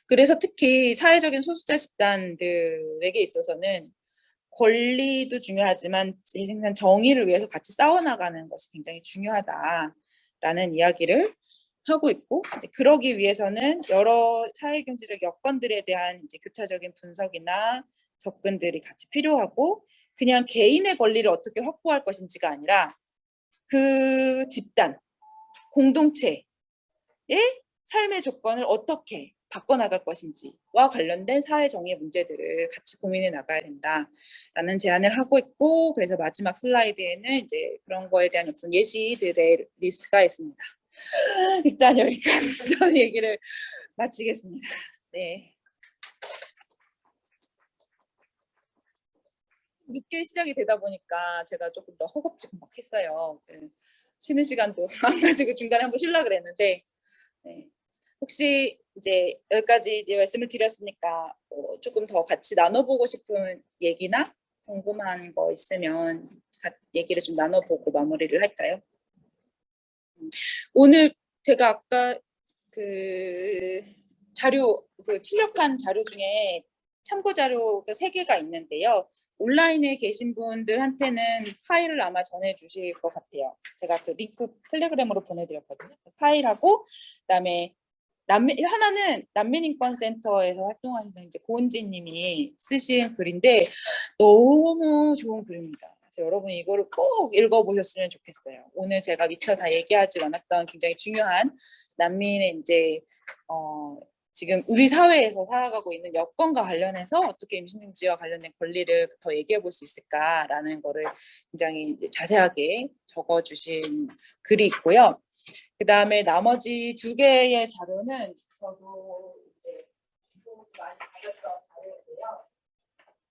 그래서 특히 사회적인 소수자 집단들에게 있어서는 권리도 중요하지만 재생산 정의를 위해서 같이 싸워나가는 것이 굉장히 중요하다라는 이야기를 하고 있고 이제 그러기 위해서는 여러 사회경제적 여건들에 대한 이제 교차적인 분석이나 접근들이 같이 필요하고 그냥 개인의 권리를 어떻게 확보할 것인지가 아니라 그 집단, 공동체의 삶의 조건을 어떻게 바꿔나갈 것인지와 관련된 사회정의의 문제들을 같이 고민해 나가야 된다라는 제안을 하고 있고 그래서 마지막 슬라이드에는 이제 그런 거에 대한 어떤 예시들의 리스트가 있습니다. 일단 여기까지 저는 얘기를 마치겠습니다. 네. 늦게 시작이 되다 보니까 제가 조금 더 허겁지겁했어요. 쉬는 시간도 안 가지고 중간에 한번 쉬려고 그랬는데 네. 혹시 이제 여기까지 이제 말씀을 드렸으니까 조금 더 같이 나눠보고 싶은 얘기나 궁금한 거 있으면 얘기를 좀 나눠보고 마무리를 할까요? 오늘 제가 아까 그 자료, 그 출력한 자료 중에 참고 자료가 3개가 있는데요. 온라인에 계신 분들한테는 파일을 아마 전해주실 것 같아요. 제가 그 링크 텔레그램으로 보내드렸거든요. 파일하고 그다음에 하나는 난민인권센터에서 활동하시는 이제 고은지님이 쓰신 글인데 너무 좋은 글입니다. 그래서 여러분이 이거를 꼭 읽어보셨으면 좋겠어요. 오늘 제가 미처 다 얘기하지 않았던 굉장히 중요한 난민의 이제 지금 우리 사회에서 살아가고 있는 여건과 관련해서 어떻게 임신중지와 관련된 권리를 더 얘기해 볼 수 있을까라는 거를 굉장히 이제 자세하게 적어주신 글이 있고요. 그 다음에 나머지 2개의 자료는 저도 이제 많이 받았던 자료인데요.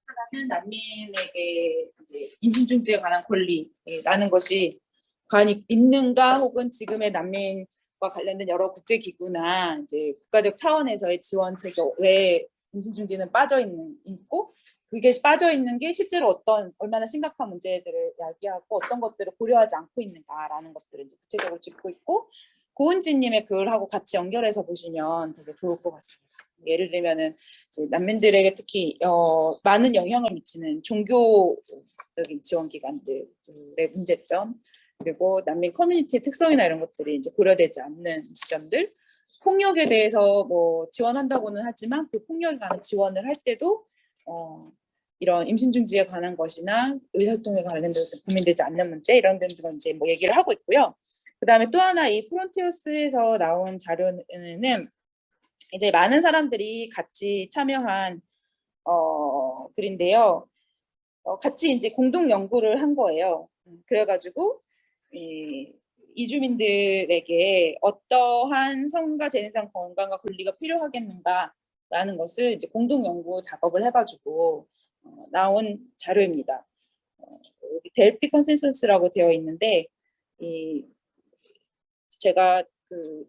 하나는 난민에게 이제 임신중지에 관한 권리라는 것이 과연 있는가, 혹은 지금의 난민과 관련된 여러 국제기구나 이제 국가적 차원에서의 지원책에 왜 임신중지는 있고 그게 빠져 있는 게 실제로 얼마나 심각한 문제들을 야기하고 어떤 것들을 고려하지 않고 있는가라는 것들을 이제 구체적으로 짚고 있고, 고은지님의 글하고 같이 연결해서 보시면 되게 좋을 것 같습니다. 예를 들면은 이제 난민들에게 특히 많은 영향을 미치는 종교적인 지원기관들의 문제점, 그리고 난민 커뮤니티의 특성이나 이런 것들이 이제 고려되지 않는 지점들, 폭력에 대해서 뭐 지원한다고는 하지만 그 폭력에 관한 지원을 할 때도 이런 임신중지에 관한 것이나 의사소통에 관련돼서 고민되지 않는 문제, 이런 등을 이제 뭐 얘기를 하고 있고요. 그 다음에 또 하나 이 프론티어스에서 나온 자료는 이제 많은 사람들이 같이 참여한 글인데요. 같이 이제 공동 연구를 한 거예요. 그래가지고 이주민들에게 어떠한 성과 재생산 건강과 권리가 필요하겠는가라는 것을 이제 공동 연구 작업을 해가지고 나온 자료입니다. 여기 델피 컨센서스라고 되어 있는데 제가 그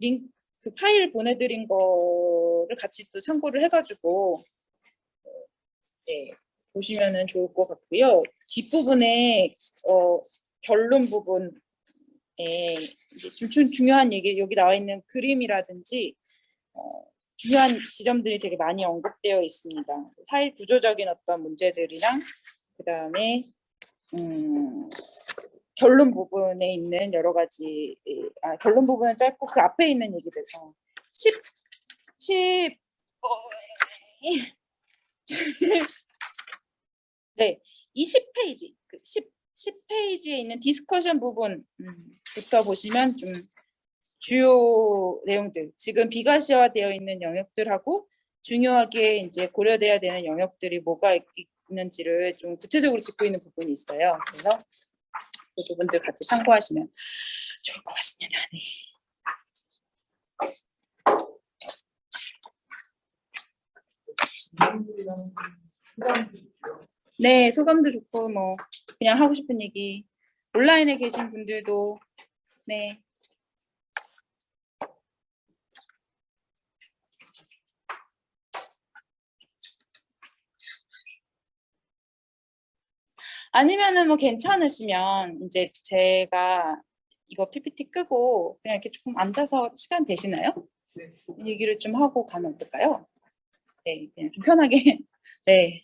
파일 보내드린 거를 같이 또 참고를 해가지고 네, 보시면은 좋을 것 같고요. 뒷부분에 결론 부분에 좀 중요한 얘기, 여기 나와 있는 그림이라든지 중요한 지점들이 되게 많이 언급되어 있습니다. 사회 구조적인 어떤 문제들이랑 그 다음에 결론 부분에 있는 여러 가지, 결론 부분은 짧고 그 앞에 있는 얘기들서 20페이지, 10페이지에 있는 디스커션 부분부터 보시면 좀 주요 내용들, 지금 비가시화되어 있는 영역들하고 중요하게 이제 고려돼야 되는 영역들이 뭐가 있는지를 좀 구체적으로 짚고 있는 부분이 있어요. 그래서 그 부분들 같이 참고하시면 좋을 것 같습니다. 네, 소감도 좋고 뭐 그냥 하고 싶은 얘기, 온라인에 계신 분들도 네. 아니면은 뭐 괜찮으시면 이제 제가 이거 PPT 끄고 그냥 이렇게 조금 앉아서 시간 되시나요? 네. 얘기를 좀 하고 가면 어떨까요? 네, 그냥 좀 편하게. 네.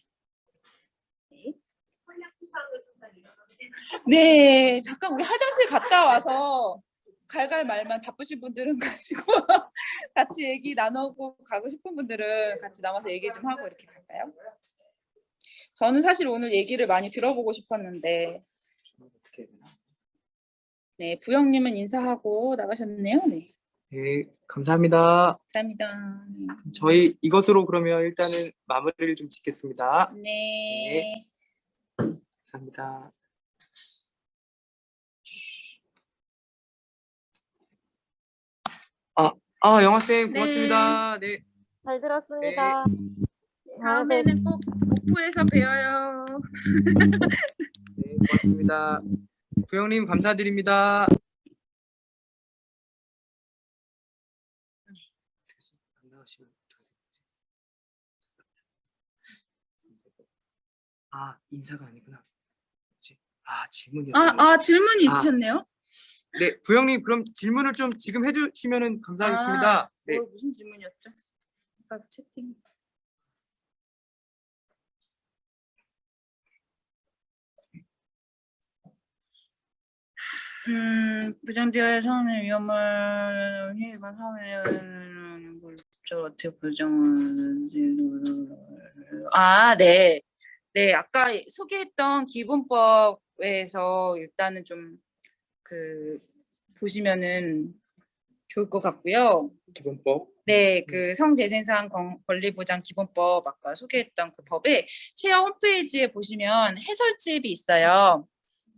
네, 잠깐 우리 화장실 갔다 와서 갈갈 말만 바쁘신 분들은 가시고 같이 얘기 나누고 가고 싶은 분들은 같이 남아서 얘기 좀 하고 이렇게 갈까요? 저는 사실 오늘 얘기를 많이 들어보고 싶었는데 네, 부영님은 인사하고 나가셨네요. 네, 네, 감사합니다. 감사합니다. 저희 이것으로 그러면 일단은 마무리를 좀 짓겠습니다. 네. 감사합니다. 영화쌤 고맙습니다. 네. 잘 들었습니다. 다음에는 꼭 목포에서 뵈어요. 네, 고맙습니다. 부영님 감사드립니다. 아, 인사가 아니구나. 질문이었어요. 질문이 있으셨네요. 네, 부영님 그럼 질문을 좀 지금 해주시면 감사하겠습니다. 네. 무슨 질문이었죠? 아까 채팅. 부정되어 성의 위험을 일반 사회는 걸 어떻게 부정하는지. 네. 네, 아까 소개했던 기본법에서 일단은 좀 보시면은 좋을 것 같고요. 기본법. 네, 성재생산 권리보장 기본법 아까 소개했던 그 법에 체어 홈페이지에 보시면 해설집이 있어요.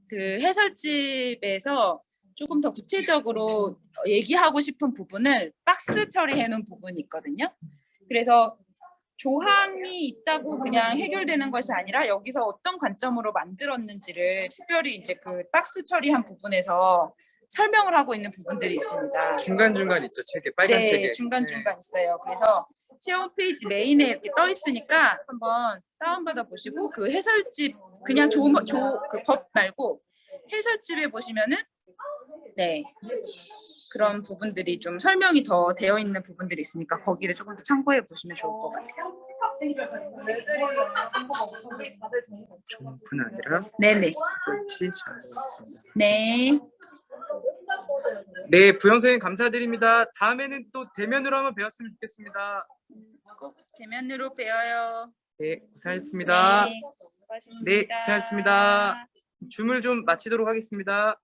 그 해설집에서 조금 더 구체적으로 얘기하고 싶은 부분을 박스 처리해 놓은 부분이 있거든요. 그래서 조항이 있다고 그냥 해결되는 것이 아니라 여기서 어떤 관점으로 만들었는지를 특별히 이제 그 박스 처리한 부분에서 설명을 하고 있는 부분들이 있습니다. 중간중간 있죠, 책에. 빨간 네, 책에. 중간중간 있어요. 그래서 체험 홈페이지 메인에 이렇게 떠 있으니까 한번 다운받아 보시고 그 해설집 그냥 그 법 말고 해설집에 보시면은 네. 그런 부분들이 좀 설명이 더 되어 있는 부분들이 있으니까 거기를 조금 더 참고해 보시면 좋을 것 같아요. 좋은 아니라 네네. 설치 잘하겠습니다. 네. 네, 부영 선생님 감사드립니다. 다음에는 또 대면으로 한번 뵈었으면 좋겠습니다. 꼭 대면으로 뵈어요. 네, 고생하셨습니다. 네, 수고하셨습니다. 네, 고생하셨습니다. 줌을 좀 마치도록 하겠습니다.